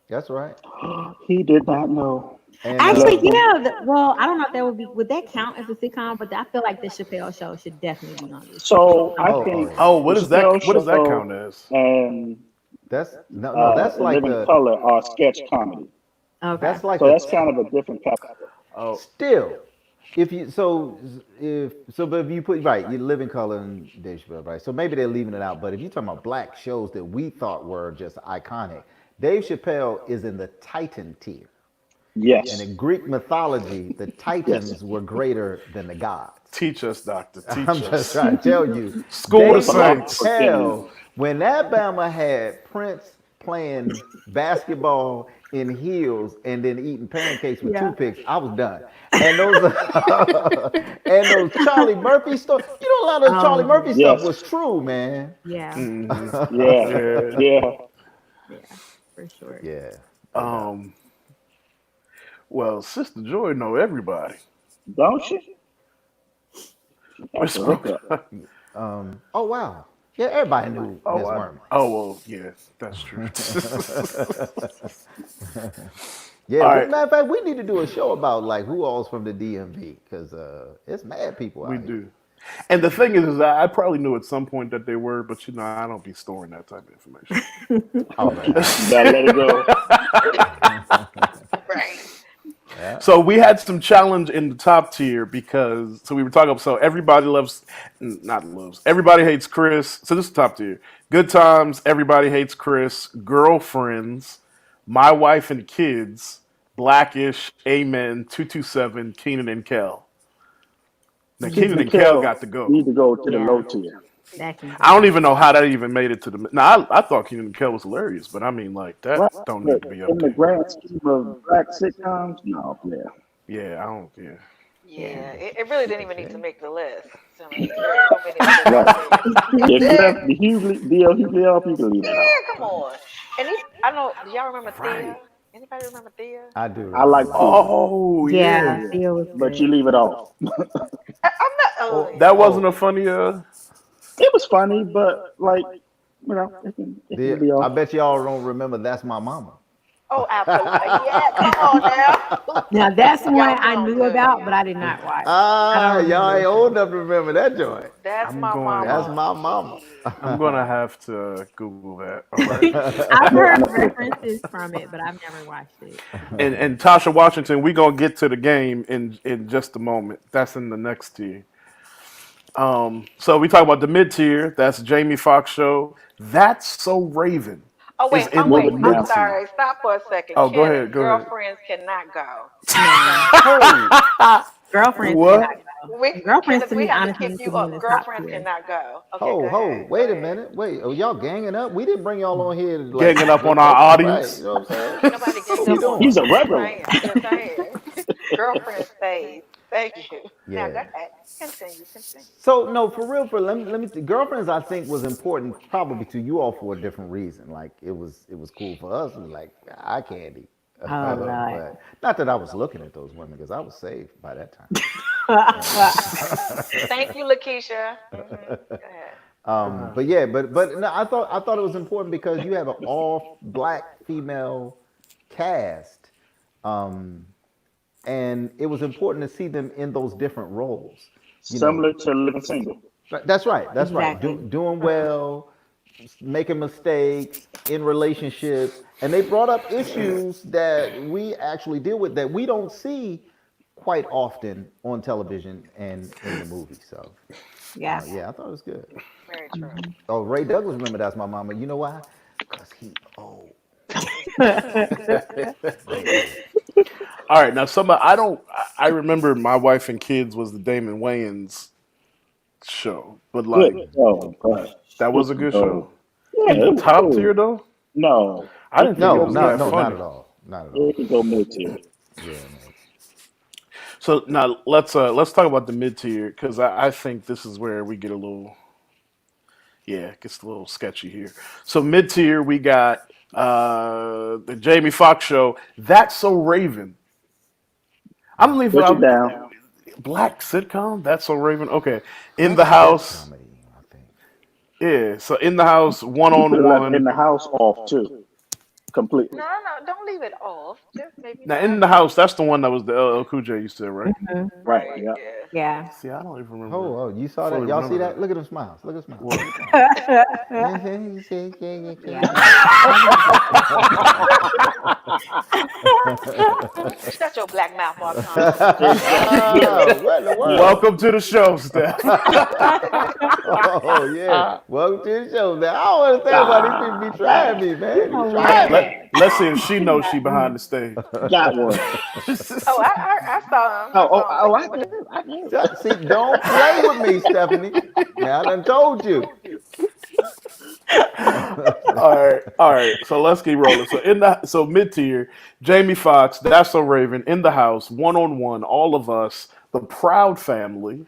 That's right. Yeah. He did not know. And Actually, Bless him. yeah. Well, I don't know if that would that count as a sitcom, but I feel like the Chappelle Show should definitely be on this So I oh think yeah. Oh, the Chappelle what does that Show count as? and That's no. That's In like Living the Color are sketch comedy. Okay. that's like So the that's kind of a different category. Oh, still. If you but if you put right, you live in color and Dave Chappelle, right? So maybe they're leaving it out. But if you're talking about black shows that we thought were just iconic, Dave Chappelle is in the Titan tier. And Yes. in Greek mythology, the Yes. Titans were greater than the gods. teach us, doctor. I'm Teach just us. trying to tell you, School the Dave saints. Philosopher Chappelle, when that Bama had Prince playing basketball in heels and then eating pancakes with Yeah. toothpicks, I was done. And those and those Charlie Murphy stories, a lot of Charlie Oh Murphy yeah. stuff Yes. was true, man. Yeah. Hmm. Yeah. Yeah. Yeah. Yeah. For sure. Yeah, no doubt. Um. Well, Sister Joy know everybody. Don't you? That's Miss a Brooks. hookup. Oh wow. Yeah, everybody knew Oh, Miss Worm. oh well, yeah, that's true. Yeah, All but right, matter of fact, we need to do a show about like who all's from the DMV because it's mad people we out here. do. And the thing is that I probably knew at some point that they were, but I don't be storing that type of information. Oh man. You gotta let it go. Right. Yeah. So we had some challenge in the top tier because we were talking. So everybody loves, not loves. Everybody hates Chris. So this is top tier. Good times. Everybody hates Chris. Girlfriends. My wife and kids. Blackish. Amen. 227. Keenan and Kel. Now Keith Keenan and Kel McHale got to go. need to go to the Yeah, low tier. that can I don't go. even know how that even made it to the. Now I thought Keenan and Kel was hilarious, but I mean like that Right. don't But need to be up in the there. grand scheme of black sitcoms, no, yeah. Yeah, I don't. Yeah. Yeah. Yeah, it really didn't even need to Okay. make the list. I mean, there are so many that Right. deserve it. If you left the Hughley, DL Hughley off, you can leave that off. Yeah, come on. And these, I know, do y'all remember Right. Thea? Anybody remember Thea? I do I remember like that. Thea, Oh Yeah, yeah. yeah, Theo was but you good. leave it off. I'm not, oh, Oh, That wasn't a oh, funny. It was funny, but like, it can be I off. bet y'all don't remember That's My Mama. oh, absolutely. Yeah, come on now. Now that's one Y'all I know I'm knew good. about, but I did not watch. I Ah, don't y'all remember ain't the old show. enough to remember that joint. That's I'm my That's going. mama. My Mama. Jeez. I'm gonna have to Google that. All right. I've No, heard no, references from it, but I've never watched it. And Tasha Washington, we gonna get to the game in just a moment. That's in the next tier. So we talk about the mid tier. That's Jamie Foxx show. That's So Raven Oh is wait, in the move it mid I'm down. tier. sorry. Stop for a second. Oh, go Kenneth, ahead. Go ahead. girlfriends cannot go. No, Okay. Ho, girlfriends cannot What? go. We And girlfriends Kenneth, to we me have to honestly kick needs to you be in up. the top Girlfriends tier. cannot go. Okay, go ho, ahead. ho. Go Wait a ahead. minute. Wait. Oh, y'all ganging up? We didn't bring y'all on here to like Ganging up on our debate. Right. You audience. know what I'm saying? Ain't nobody What ganged we up on doing? He's you. a I'm just regular. saying. I'm just saying. Girlfriend stays. Thank you. Now go Yeah. ahead. Continue. Continue. So no, for real, girlfriends I think was important probably to you all for a different reason. Like it was cool for us. It was like eye candy. Oh Lord. But not that I was looking at those women because I was saved by that time. Thank you, Lakeisha. Go ahead. But yeah, but no, I thought it was important because you have an all black female cast, um, and it was important to see them in those different roles. You know, Similar to Living Single. that's right. That's right. Exactly. Doing well, making mistakes in relationships, and they brought up issues that we actually deal with that we don't see quite often on television and in the movie. So, Yeah. yeah, I thought it was good. Very true. Oh, Ray Douglas, remember That's My Mama. You know why? Cause he old. Ray old. All right, now somebody I don't. I remember My Wife and Kids was the Damon Wayans show, but Good like show, but that it was a can good go. show. Yeah, In the it was top tier cool. though, No, I it didn't can think it go No, was not that no, mid. not funny. at all. Not at all. It can go mid tier. Yeah, no. So now let's talk about the mid tier because I think this is where we get a little it gets a little sketchy here. So mid tier we got the Jamie Foxx show. That's So Raven. I'm leaving Put you out down. black sitcom. That's So Raven. Okay, In That's the sketch House. comedy, I think. Yeah, so In the House, one You could on have left one. In the House off too, No, completely. no, no. Don't leave it off. Just maybe Now, not. In the House, that's the one that was the LL Cool J you said, right? Mhm. Right. Right. Yeah. Yeah. Yeah. See, I don't even remember Oh, you saw fully that? Y'all see remember that? that. Look at them smiles. Look at them smiles. What? Look at them Yeah. Shut your black mouth while I'm talking. Exactly. Yeah. smiles. What in the Yeah. world? Welcome to the show, Steph. Oh yeah. Welcome to the show, man. I don't understand why these people be trying me, man. They be Oh trying me. Lord. Let's see if she knows she behind the stage. Got one. Oh, I saw him. I Oh, oh, saw him oh, take I him with do. him. I do. See, don't play with me, Stephanie. Now I done told you. All right. So let's keep rolling. So mid tier, Jamie Foxx, That's So Raven, In the House, One on One, All of Us, The Proud Family,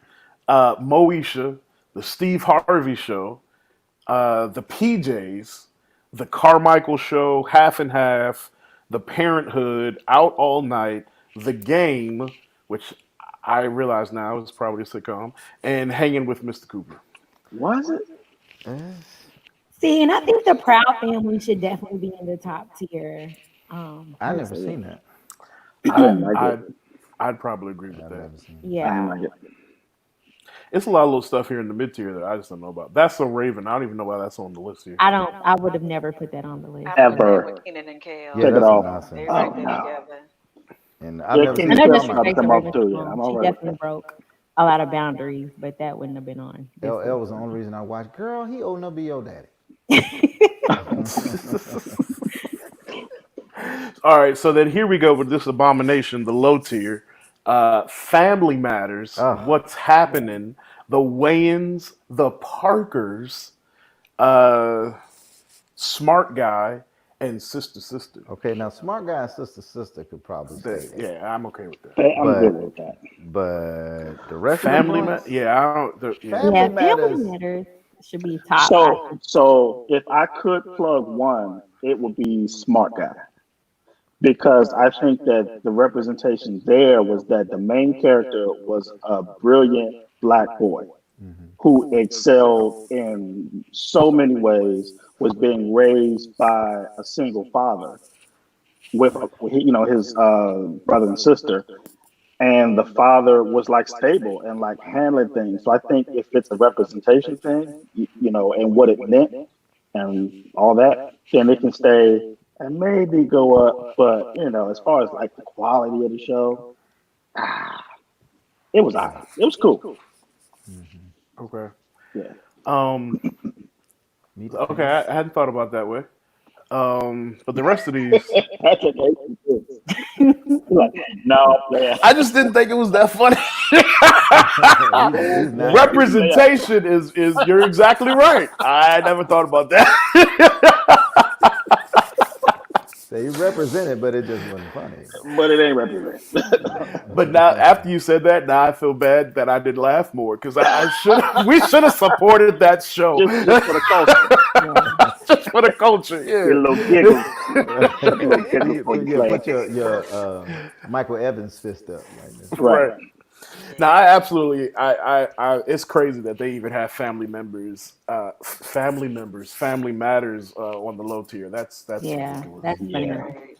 Moesha, The Steve Harvey Show, The PJs, The Carmichael Show, Half and Half, The Parenthood, Out All Night, The Game, which I realize now is probably a sitcom, and Hanging with Mr. Cooper. Was it? See, and I think the Proud Family should definitely be in the top tier. I never Personally. seen that. I I didn't like it. I I'd probably agree with I've that. never seen I didn't Yeah. like it. It's a lot of little stuff here in the mid tier that I just don't know about. That's so Raven. I don't even know why that's on the list here. I don't. I would have never put that on the I list. put that Ever. with Kenan and Yeah, Kel. Take it that's a off. They nonsense. right Oh there no. together. And I've Yeah, never I Kenny seen know Stills Thelma can and disrespect come to off Raven's Louise. too. Yeah, mom. I'm all She right with definitely broke a lot of boundaries, but that wouldn't have been on this That list. was the only reason I watched. Girl, he old enough to be your daddy. All right, so then here we go with this abomination, the low tier. Family Matters, Oh, What's Happening, The Wayans, The Parkers, uh, Smart Guy, and Sister Sister. okay. Now, Smart Guy and Sister could probably stay there, Yeah, I'm okay with that. that. I'm good but with that. the rest of them joints, Yeah, I don't. Yeah, Family Yeah, Family Matters. Matters should be top. I So, think. so if I could plug one, it would be Smart Guy because I think that the representation there was that the main character was a brilliant black boy Hmm. who excelled in so many ways, was being raised by a single father with his brother and sister, and the father was like stable and like handling things. So I think if it's a representation thing, and what it meant and all that, then it can stay and maybe go up. But as far as like the quality of the show, ah, it was alright. It was cool. Hmm. okay. Yeah. Um, Meet the okay, Parents. I hadn't thought about that way. But the rest of these, Patrick hates this. Like, no, yeah. I just didn't think it was that funny. He's not. Representation is you're exactly right. I never thought about that. They represented, but it just wasn't funny. But it ain't represented. But now, after you said that, now I feel bad that I didn't laugh more because I should. We should have supported that show just for the culture. Yeah. just for the culture. Get a little giggles. Get a little giggles before you Yeah, play put it. your Michael Evans fist up right now. Right. Right. Now, I absolutely, it's crazy that they even have family matters on the low tier. That's Yeah, ridiculous. that's Yeah. bananas. Right.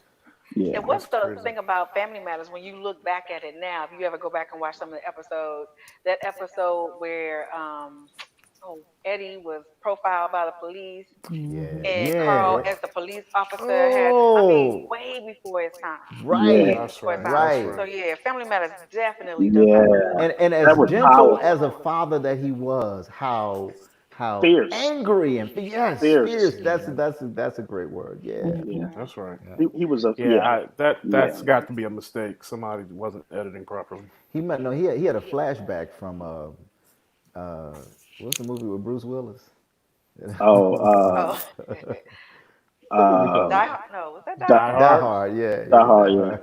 Yeah. And That's what's the crazy. thing about Family Matters when you look back at it now? If you ever go back and watch some of the episodes, that episode where Eddie was profiled by the police Hmm. Yeah, and Carl yeah. as the police officer had, I mean, Oh, way before his time. Yeah. right, Way That's before his right. time. That's right. So right. yeah, Family Matters definitely deserves Yeah. And as That was gentle powerful. as a father that he was, how Fierce. angry and yes, Fierce. fierce. That's a great word. Yeah, Yeah. Hmm. That's right. yeah. He was a Yeah, yeah. Yeah. that's got to be a mistake. Somebody wasn't editing properly. He might know. He had a flashback from uh, what's the movie with Bruce Willis? Oh, Oh, What movie uh, Die called? Hard. No, was that Die Die, Die Hard? Die Hard. Hard. Yeah, Die yeah, Hard. Die Yeah. Hard.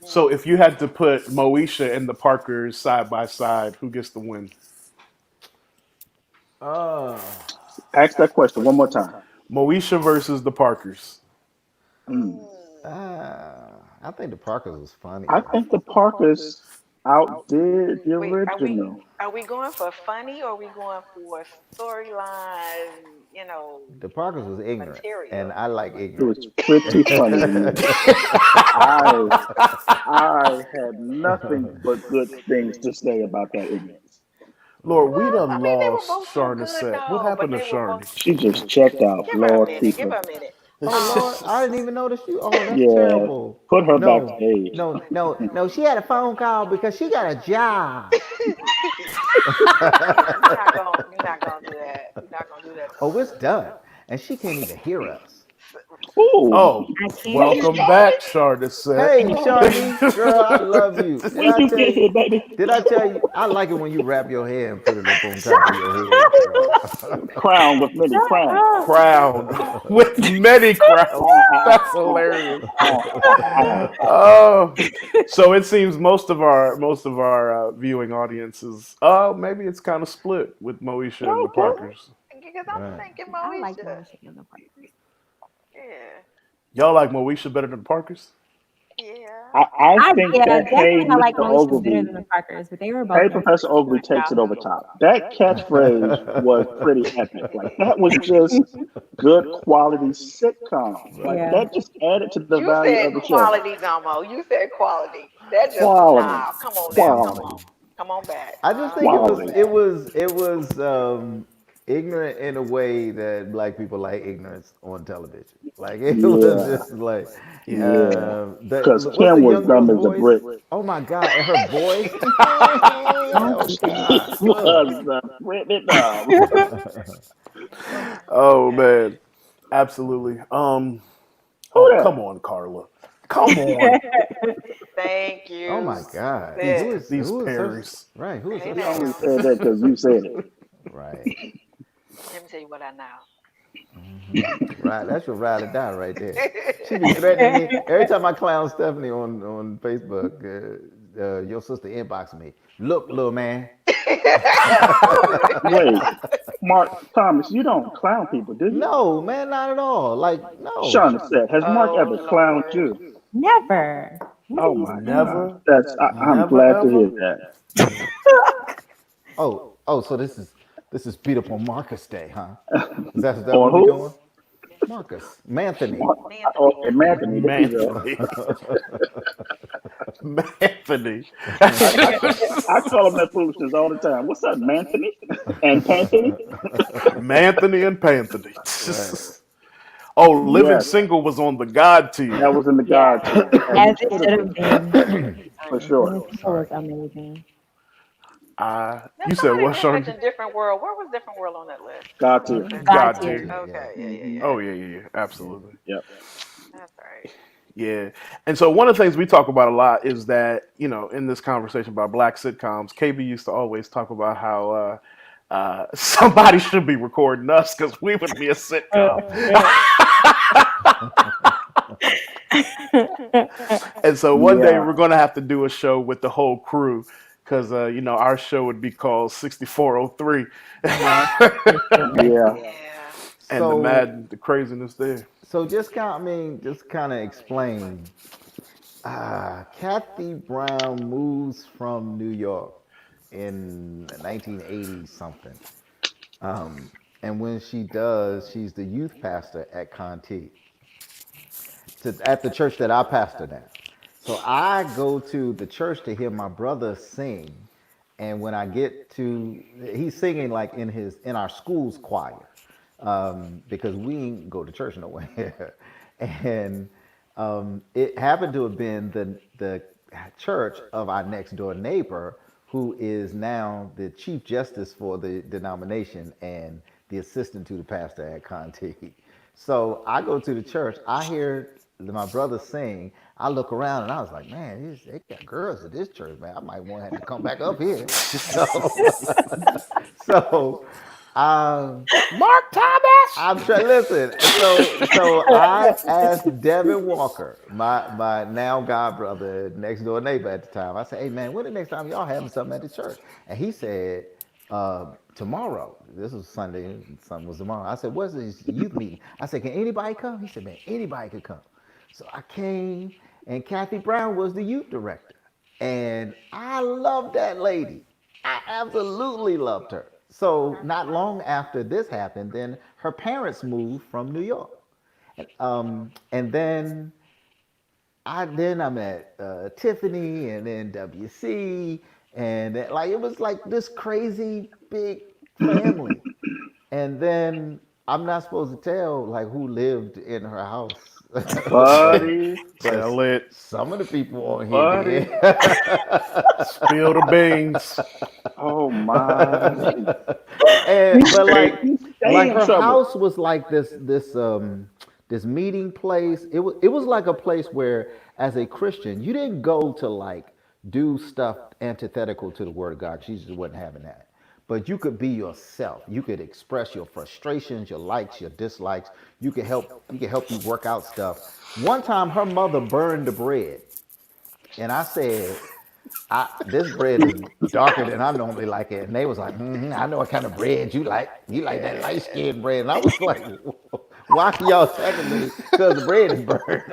So Mm. if you had to put Moesha and the Parkers side by side, who gets the win? Oh, Ask that question one more time. Moesha versus the Parkers. Mm. I think the Parkers was I funnier. think the Parkers outdid the Wait, original. are we going for funny or are we going for storyline, The Parkers was ignorant, and material? I like It ignorant. was pretty funny to me. I I had nothing but good things to say about that ignorance. Lord, we Well, I done mean, they were lost both so Sharna good Set. What though, but happened to they were both. Sharna? She just checked out. Give her a Lord minute. keep Give her. her a minute. Oh Lord, I didn't even notice you. Oh, that's Yeah, terrible. put her No, backstage. no, no, no. She had a phone call because she got a job. You're not gonna do that. You're not gonna do that to Oh, her. it's done, and she can't even hear us. Ooh, Oh, I hey, can't. welcome back, Sharna Set. Hey, oh, Shawnee, girl, I love you. Did when I you tell get here, you? baby? Did I tell you? I like it when you wrap your hair and put it up on top of your head, girl. Crown with many Shut crowns. up. Crowned with many crowns. Oh, That's hilarious. oh. Oh, so it seems most of our viewing audiences. Oh, maybe it's kind of split with Moesha and the Okay. Parkers. Because I'm Right. thinking I like Moesha. Moesha and the Parkers. Yeah, Y'all like Moesha better than the Parkers? yeah. I think Yeah, that definitely Hey I like Mr. Moesha better Ogilvy, than the Parkers, but they were both Hey very Professor good Ogilvy in takes it over childhood. top. That catchphrase was pretty epic. Like that was just good quality sitcom. Like Right. Yeah. that just added to the You value said of the show. quality, Gummo. You said quality. That just Quality, nah. Come on now. Come quality. on. Come on back. I just think it was Quality. it was it was ignorant in a way that black people like ignorance on television. Like it was Yeah, just like Yeah. yeah. the Because what's the Kim was young girl's dumb as a voice? brick. Oh my god, and her voice, man, Oh, oh goodness. He god, ugh. was pretty dumb. Oh Okay. man, absolutely. Who Oh, come that? on, Carla. Come on. Thank Oh you, my god, These sis. these who is her Perrys. right? Who is Hey her He only sister? now. said that because you said it. Right. Let me tell you what I know. Right, that's your ride or die right there. She be threatening me every time I clown Stephanie on Facebook. Your sister inboxing me. Look, little man. Wait, Mark Thomas, you don't clown people, do you? No, man, not at all. Like, no. Shauna said, has Mark Oh ever clowned Lord. you? Never. What are Oh you my God. Never, saying? I'm never glad to hear ever. that. Oh, so this is beat up on Marcus Day, huh? Is that On where we who? going? Marcus, Manthony. Mark. Anthony. Okay, Anthony, there you go. Manthony. Manthony. I call him that foolishness all the time. What's up, Anthony? And Panthony? Manthony and Panthony. Right. Oh, Living Yes, Single was on the God tier. that was in the Yes, God tier, as as it it should have should have been, been. for Honey. sure. Living Oh, Single was sorry. amazing. Now You said somebody what, did Sean? mention Different World. Where was Different World on that list? God What was tier. that? God God God tier. tier. tier, yeah. Okay, yeah, yeah, Hmm. yeah. Oh yeah, Yeah. absolutely. Yep. That's right. Yeah. And so one of the things we talk about a lot is that, in this conversation about black sitcoms, KB used to always talk about how somebody should be recording us because we would be a sitcom. And so one day Yeah. we're going to have to do a show with the whole crew because, our show would be called 6403 Yes, for sure. Yeah. Yeah. and So the craziness there. so just kind of explain. Kathy Brown moves from New York in 1980 something. And when she does, she's the youth pastor at Conti, at the church that I pastor now. So I go to the church to hear my brother sing, and when I get to, he's singing like in our school's choir, because we ain't go to church nowhere, and it happened to have been the church of our next door neighbor, who is now the chief justice for the denomination and the assistant to the pastor at Conti. So I go to the church. I hear my brother sing. I look around and I was like, man, they got girls at this church, man. I might want to have to come back up here. So, so um, Mark Thomas! I'm trying. Listen, so I asked Devin Walker, my now god brother, next door neighbor at the time. I said, "Hey man, when the next time y'all having something at the church?" And he said, "Tomorrow." This was Sunday. Something was tomorrow. I said, "What's this youth meeting?" I said, "Can anybody come?" He said, "Man, anybody could come." So I came, and Kathy Brown was the youth director, and I loved that lady. I absolutely loved her. So not long after this happened, then her parents moved from New York, and then I met Tiffany, and then WC, and like it was like this crazy big family. And then I'm not supposed to tell like who lived in her house, Buddy. but Tell it. some of the people on here Buddy. did. Spill the beans. Oh my. And You but stay, you stay like in her trouble. house was like this meeting place. It was like a place where, as a Christian, you didn't go to like do stuff antithetical to the word of God. Jesus wasn't having that. But you could be yourself. You could express your frustrations, your likes, your dislikes. You could help you work out stuff. One time her mother burned the bread, and I said, this bread is darker than I normally like it. And they was like, I know what kind of bread you like. You like that light skinned bread. And I was like, why are y'all attacking me? Because the bread is burned.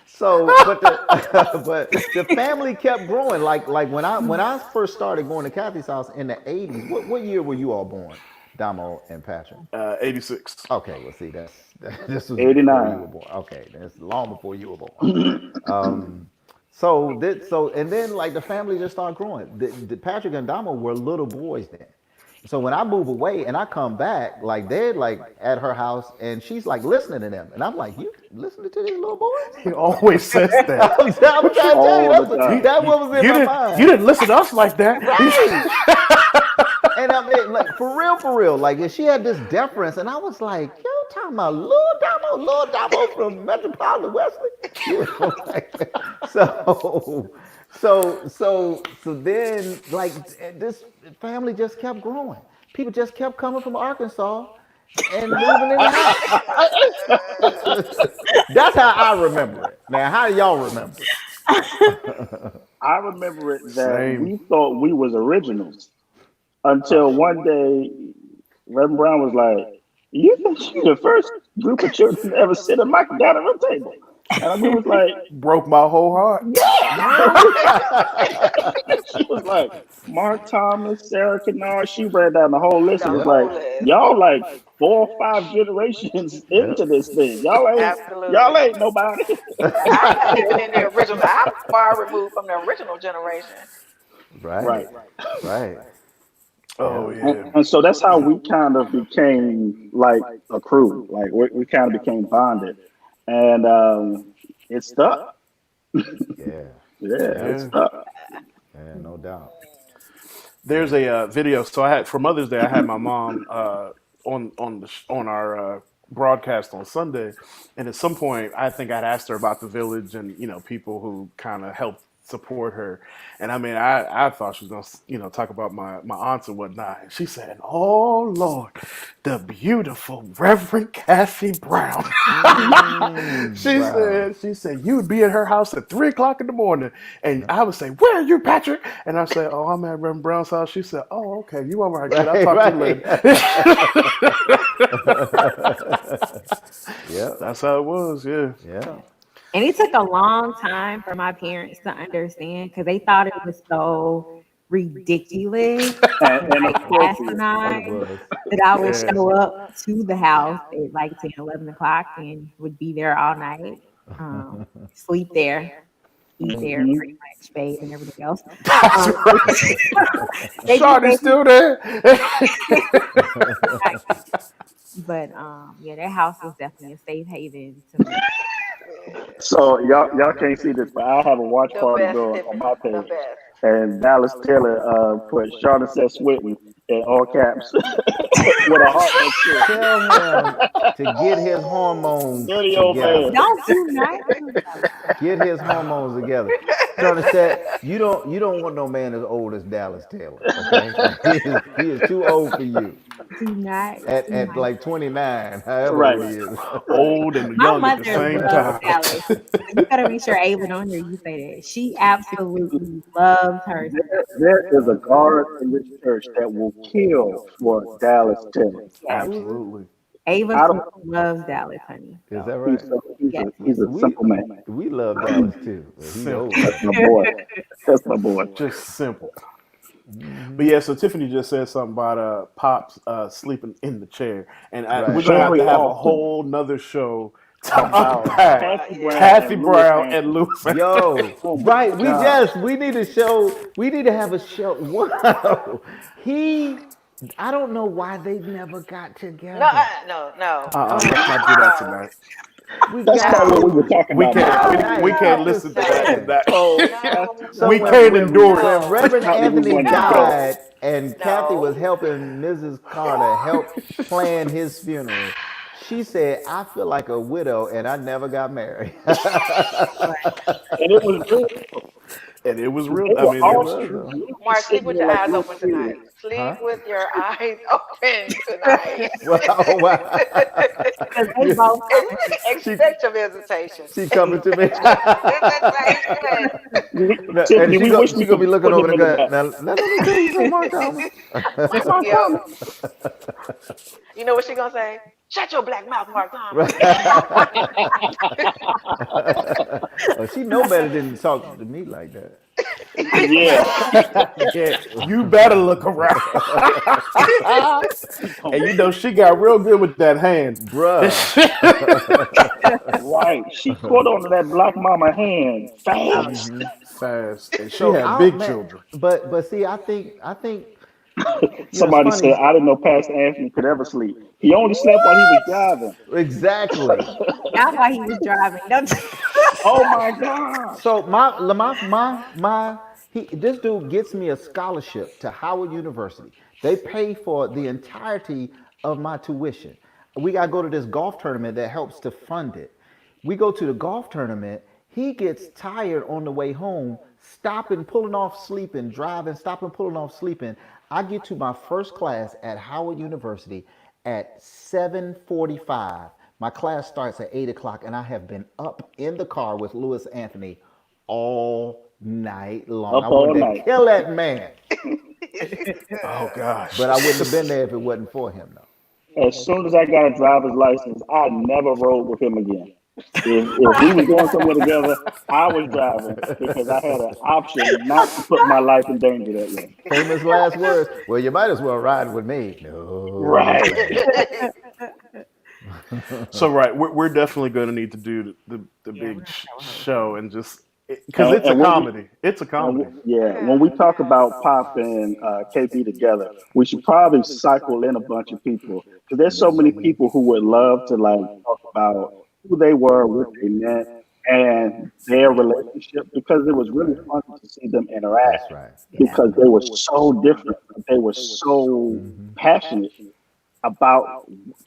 So, but the but the family kept growing. Like when I first started going to Kathy's house in the '80s. What year were you all born? Damo and Patrick? 86. Okay, well, see, this was before you were 89. born. Okay, that's long before you were born. Um, and then like the family just started growing. The Patrick and Damo were little boys then. So when I move away and I come back, like they're like at her house and she's like listening to them, and I'm like, you listening to these little boys? He always says that. I'm trying to tell you, All the time. that what was in my mind. You didn't listen to us like that. Right. And I mean, like for real, like and she had this deference, and I was like, "Yo, talking about Lil Damo from Metropolitan Wesley." You know, like, so then like this family just kept growing. People just kept coming from Arkansas and moving in the house. That's how I remember it. Now, how do y'all remember it? I remember it that Same. we thought we was originals until one day Reverend Brown was like, "You think you're the first group of children to ever sit at my dining room table?" And we was like, Broke my whole heart. "Yeah." She was like, "Mark Thomas, Sarah Kennard." She ran down the whole list The and was whole like, list. "Y'all like 4 or 5 generations Yep. into this thing. Absolutely. Y'all ain't nobody." I'm not even in the original. I'm far removed from the original generation. Right. Right. Right. Oh Yeah. yeah. And so that's how we kind of became like a crew. Like we kind of became bonded, and it stuck. Yeah. Yeah, Yeah. it Yeah. stuck. Yeah. No doubt. There's a video. So I had for Mother's Day. I had my mom on our broadcast on Sunday, and at some point, I think I'd asked her about the village and people who kind of helped support her. And I mean, I thought she was gonna talk about my aunts and whatnot. And she said, "Oh Lord, the beautiful Reverend Kathy Brown." Wow. She said you would be at her house at 3 o'clock in the morning, and I would say, "Where are you, Patrick?" And I say, "Oh, I'm at Reverend Brown's house." She said, "Oh, okay, you all right, kid? I'll Right. talk to you Right. later." Yep. That's how it was. Yeah. Yeah. And it took a long time for my parents to understand because they thought it was so ridiculous and And like appropriate. It asinine was. that I would Yeah. show up to the house at like 10, 11 o'clock and would be there all night, sleep there, eat there, pretty Hmm. much, bathe and everything else. That's Um, right. they just Shawty's made me still there. right. But yeah, their house was definitely a safe haven to me. So y'all can't see this, but I have a watch The party best, going on Tiffany. my The page, best. and Dallas Taylor put Shauna Seth Swinton in all caps with a heart next to it. Tell him to get his hormones Dirty old together. man. Don't do not do that. Get his hormones together. Shauna said, you don't want no man as old as Dallas Taylor, okay? He is too old for you. Do not do At not. like 29, however Right, old he is. right. Old and My young at the mother same loves time. Dallas. So you gotta make sure Ava don't hear you say that. She absolutely loves her some There is a guard in this church that will kill for Dallas Taylor. yes. Absolutely. Ava I don't. loves Dallas, honey. Is So that right? yes. He's a We simple man. we love Dallas too, but he's Simple. old. That's my boy. That's my boy. Just simple. But yeah, so Tiffany just said something about Pops sleeping in the chair, and we're Right. gonna have Very to have a often whole nother show to about unpack Kathy Brown Yeah. Kathy and Lewis Brown and Hamilton. Lewis. Yo, Oh my right. God. We need to have a show. Wow. He, I don't know why they never got No, together. no. Let's not do that No. tonight. We That's got not what we No. were to talking We about, can't. Mark. No. We can't I'm just listen to that saying. tonight. Oh, No. So We when can't when endure it. when No. that's Reverend not what we Anthony wanted to talk. died and Kathy was No. helping Mrs. Carter help plan his funeral, she said, "I feel like a widow and I never got married." Right. And it was real. And it was real. They I were mean, it It all was was true. though. we were Mark, sleep sitting with there your like eyes real open tonight. serious. Sleep Huh? with your eyes open tonight. Well, oh, wow. Because they both she Expect your visitation. she coming to me. Visitation. And Tiffany, we wish she we gonna be could looking put over him the in the gun. back. Now let me tell you something, Mark Thomas. That's my Yep. son. You know what she gonna say? Shut your black mouth, Mark Thomas. Oh, she know better than to talk to me like that. Yeah. Yeah, you better look around. And you know she got real good with that hand. Bruh. Right. She caught on to that black mama hand fast. Fast, and she So had I big man, children. but see, I think it's Somebody said, funny. I didn't know Pastor Anthony could ever sleep. He only slept while he was What? driving. Exactly. Not while he was driving. No. Oh my gosh. So my this dude gets me a scholarship to Howard University. They pay for the entirety of my tuition. We gotta go to this golf tournament that helps to fund it. We go to the golf tournament. He gets tired on the way home, stopping, pulling off sleeping, driving, stopping, pulling off sleeping. I get to my first class at Howard University at 7:45. My class starts at 8 o'clock, and I have been up in the car with Lewis Anthony all night long. I Up all wanted to night. kill that man, Oh gosh. but I wouldn't have been there if it wasn't for him, though. As soon as I got a driver's license, I never rode with him again. If we was going somewhere together, I was driving because I had an option not to put my life in danger that way. Famous last words. Well, you might as well ride with me. No, you Right. can't. So right, we're definitely going to need to do the Yeah, big we're gonna have a whole show show. and just because And, it's a and when we comedy. It's a comedy. yeah, when we Yeah, talk about Pop and KB together, we should probably cycle in a bunch of people because there's so many people who would love to like talk about who they were, what they meant, and their relationship because it was really Right. fun to see them interact That's right. Yeah. That's because right. they were so different, but they were so passionate about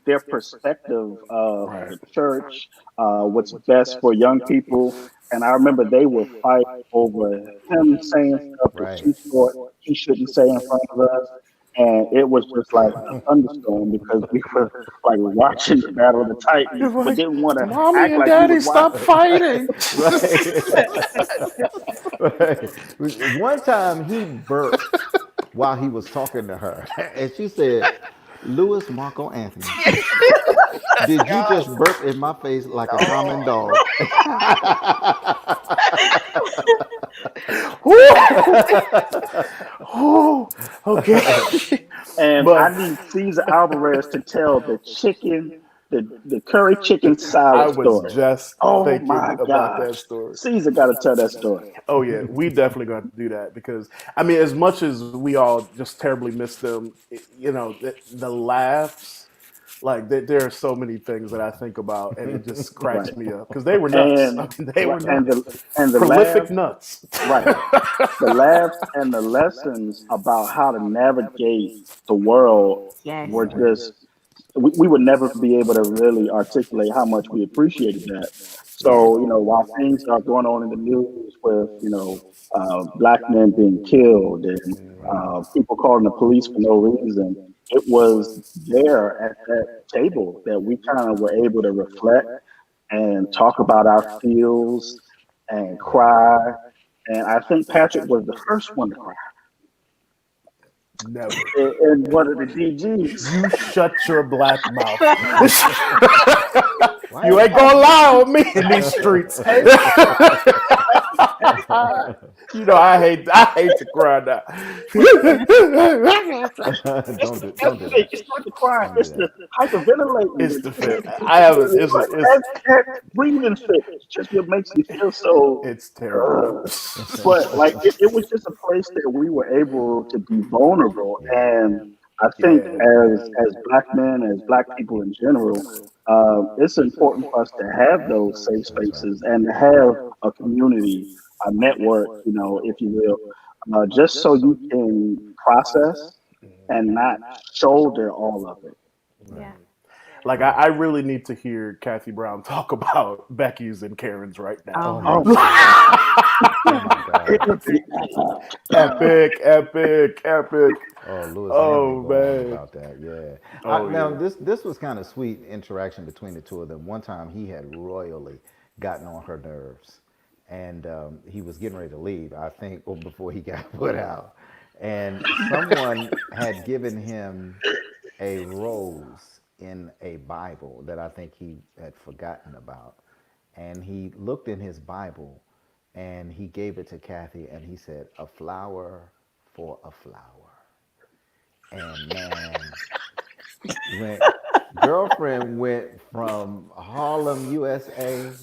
their perspective of Right. the church, what's best for young people. And I remember they would fight over him saying stuff that Right. she thought he shouldn't say in front of us. And it was just like a thunderstorm because we were like watching the Battle of the Titans, It's but like, didn't want to mommy act and like we was daddy, stop watching. fighting. Right. Right. One time he burped while he was talking to her, and she said, "Louis Marco Anthony, did you God, just burp in my face like a common no. dog?" Woo! Oh, okay. And I But need Caesar Alvarez to tell the the curry chicken I salad was story. just Oh thinking my about that gosh. story. Caesar got to tell that story. Oh yeah, we definitely got to do that because I mean, as much as we all just terribly miss them, the laughs, like there are so many things that I think about, and it just cracks Right. me up because they were nuts. I And mean, they were right, and nuts, the prolific laughs, nuts. right. The laughs and the lessons about how to navigate the world Yes. were Right. just we would never be able to really articulate how much we appreciated that. Right. So, while things are going on in the news with, black men being killed and Right. people calling the police for no reason, it was there at that table that we kind of were able to reflect and talk about our feels and cry. And I think Patrick was the first one to cry Never. in one of the DGs. You shut your black mouth. Why You you ain't gonna lie on me in these streets. I hate to cry now. don't do that. It's not the crying, Don't do it's the that. hyperventilating. It's the fit. I have a, That breathing fit is just what makes you feel so. it's terrible. Uh, but like it was just a place that we were able to be vulnerable, Yeah. and I think Yeah. as black men, as black people in general, it's important for us to have those safe That's right. spaces and to have a community, a network, if you will, just so you can process and not shoulder all of it. Yeah. Right. Like I really need to hear Kathy Brown talk about Becky's and Karen's right now. Oh Oh my my Oh God. my God. God. Oh my It God. would be Epic, epic, epic. Oh, Louis Anthony Oh go on man. about that. Yeah. Oh Now yeah. this was kind of sweet interaction between the two of them. One time he had royally gotten on her nerves, and he was getting ready to leave. I think, or before he got put out, and someone had given him a rose in a Bible that I think he had forgotten about, and he looked in his Bible and he gave it to Kathy, and he said, "A flower for a flower." And man, went girlfriend went from Harlem, USA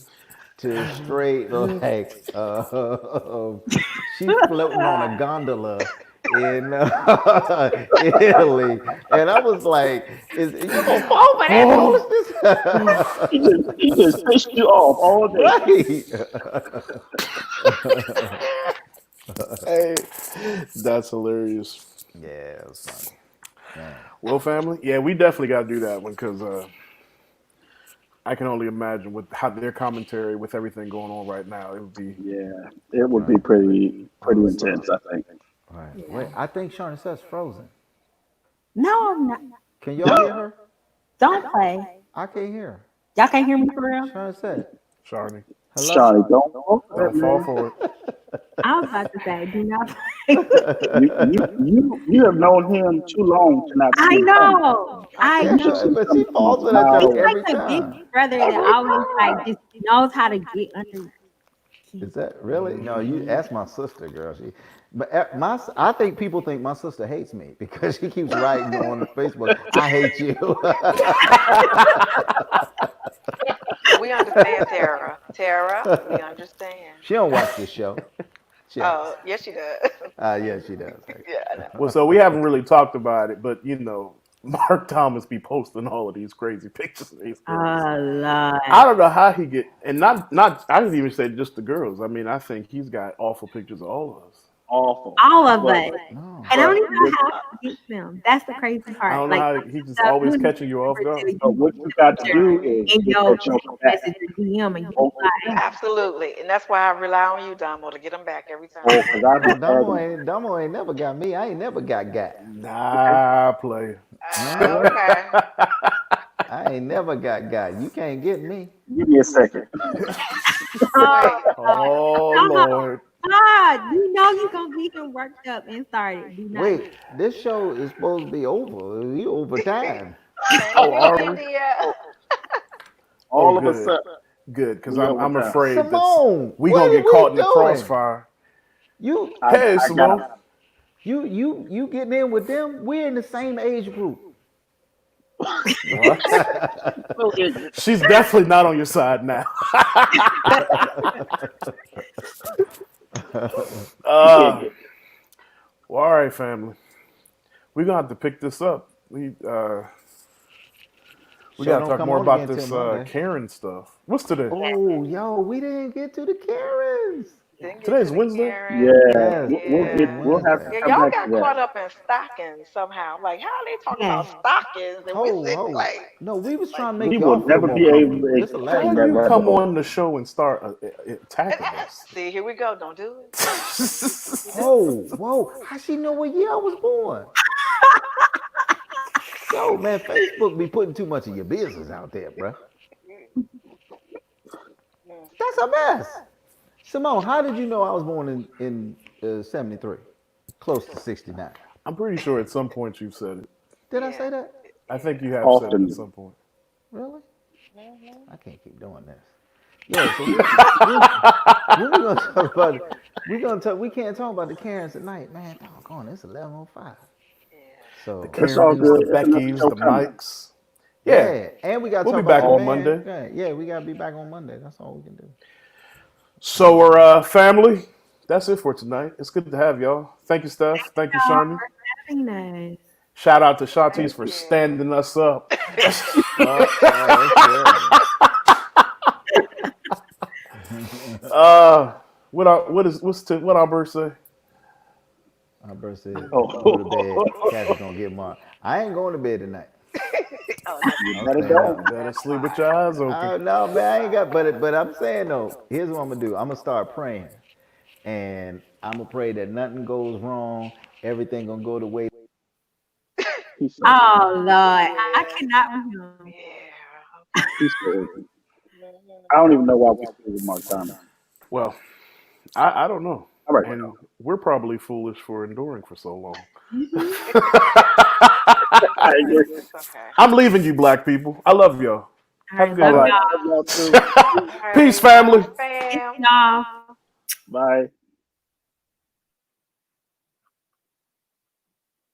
to straight like she floating on a gondola in Italy, and I was like, "Is you gonna fall for that Oh, foolishness?" He just pissed you off all day. Right? hey, that's hilarious. Yeah, it was funny, man. Well, family, yeah, we definitely got to do that one because I can only imagine with how their commentary with everything going on right now, it would be Yeah, it would be Right, pretty intense, nonstop. I think. right. Wait, Yeah. I think Shauna says frozen. No, I'm not. Can y'all hear her? Don't play. I can't hear her. Y'all can't hear me for real? Shauna said, Sharni, "Hello." Shawnee, don't go for that, don't fall man. for it. I was about to say, do not play. You have known him too long to not I see it coming. know. I I You can't, should know. see it but she coming from a falls for that mile joke He's away. every like the big time. brother that Every always like time. just knows how to get under Is people. that really? No, you Hmm. ask my sister, girl. She, but I think people think my sister hates me because she keeps writing on Facebook, "I hate you." We understand, Tara. Tara, we understand. She don't watch this show. She Oh, asks. yes, she does. Yeah, she does. Yeah, I Well, know. so we haven't really talked about it, but Mark Thomas be posting all of these crazy pictures of these girls. Oh Lord. I don't know how he get, and not. I didn't even say just the girls. I mean, I think he's got awful pictures of all of us. Awful. All of But us. No. And I don't but even know what how he gets them. That's the crazy I part. don't know Like how some of he the just stuff you always don't even catching you off remember guard. till but you what see you the got to picture do is in get your that joker text back. message or DM and you Focus like, back. Absolutely. And that's why I rely on you, Damo, to get them back every time. Oh, because I No, be arguing. Damo ain't never got me. I ain't never got. Okay. Nah, player. Huh? All right. Okay. I ain't never got. You can't get me. Give me a second. oh Wait. Lord. Oh Oh Lord. God, you know you gonna get him worked up and started. Do not do Wait, this show is supposed to be over. We over time. Thank Oh, you, are we? India. Oh, Oh, all of a good, sudden, good. Because we I'm overtime. afraid that Simone, we what gonna are get we caught in the doing? crossfire. You, Hey, I got Simone. you getting in with them? We're in the same age group. What? so ignorant. She's definitely not on your side now. You uh, ignorant. well, all right, family. We're gonna have to pick this up. We Show gotta don't talk come more on about again till this Monday. Karen stuff. What's today? Oh, yo, we didn't get to the Karens. Didn't get to Today's the Wednesday. Karens. Yeah, Yes, today's Yeah. we'll have to Wednesday. Yeah, come y'all back to got that. caught up in stockings somehow. Like, how are they talking about yes. stockings? And we sitting Ho. like, No, we was like, trying to make We will y'all feel never more be able comfortable. to This is the last How explain time that you we rabbit come talked. hole. on the show and start attacking us? see, here we go. Don't do it. Whoa. How she know what year I was born? Yo, man, Facebook be putting too much of your business out there, bruh. Mm. That's a mess. Simone, how did you know I was born in 73? Close to 69. I'm pretty sure at some point you've said it. Did I Yeah. say that? I think you Yeah. have said it at Often. some point. Really? Hmm. I can't keep doing this. Yo, so we when we gonna talk about it? We can't talk about the Karens tonight, man. Doggone, it's 11:05. Yeah. The So It's all Karens, the good. It's another Beckys, show the coming. Mikes. Yeah, yeah, and we gotta we'll talk be about back your on All man. Monday. Yeah, we gotta be back on Monday. That's all we can do. So, our family, that's it for tonight. It's good to have y'all. Thank you, Steph. Thank you, Y'all Sharni. for having us. Shout out to Shantice Thank for you. standing us up. That's terrible. uh, what our bird say? My birth says, go to bed. Oh, Kathy gonna get marked. I ain't going to bed tonight. Oh, that's you I'm better staying go. up. Better that's sleep with smart. your eyes open. No, man, I ain't got. But I'm saying though, here's what I'm gonna do. I'm gonna start praying, and I'm gonna pray that nothing goes wrong. Everything gonna go the way. He's so Oh ignorant. Lord, I Yeah. cannot with him. Yeah. He's so ignorant. Okay. I don't even know why we still with Mark Thomas. Well, I don't know. All right. And we're probably foolish for enduring for so long. Hmm. I guess. It's okay. I'm leaving you, black people. I love y'all. All Have a right, good All love right. night. I y'all. love y'all too. All Peace, right. Bye, family. Thank fam. y'all. Bye.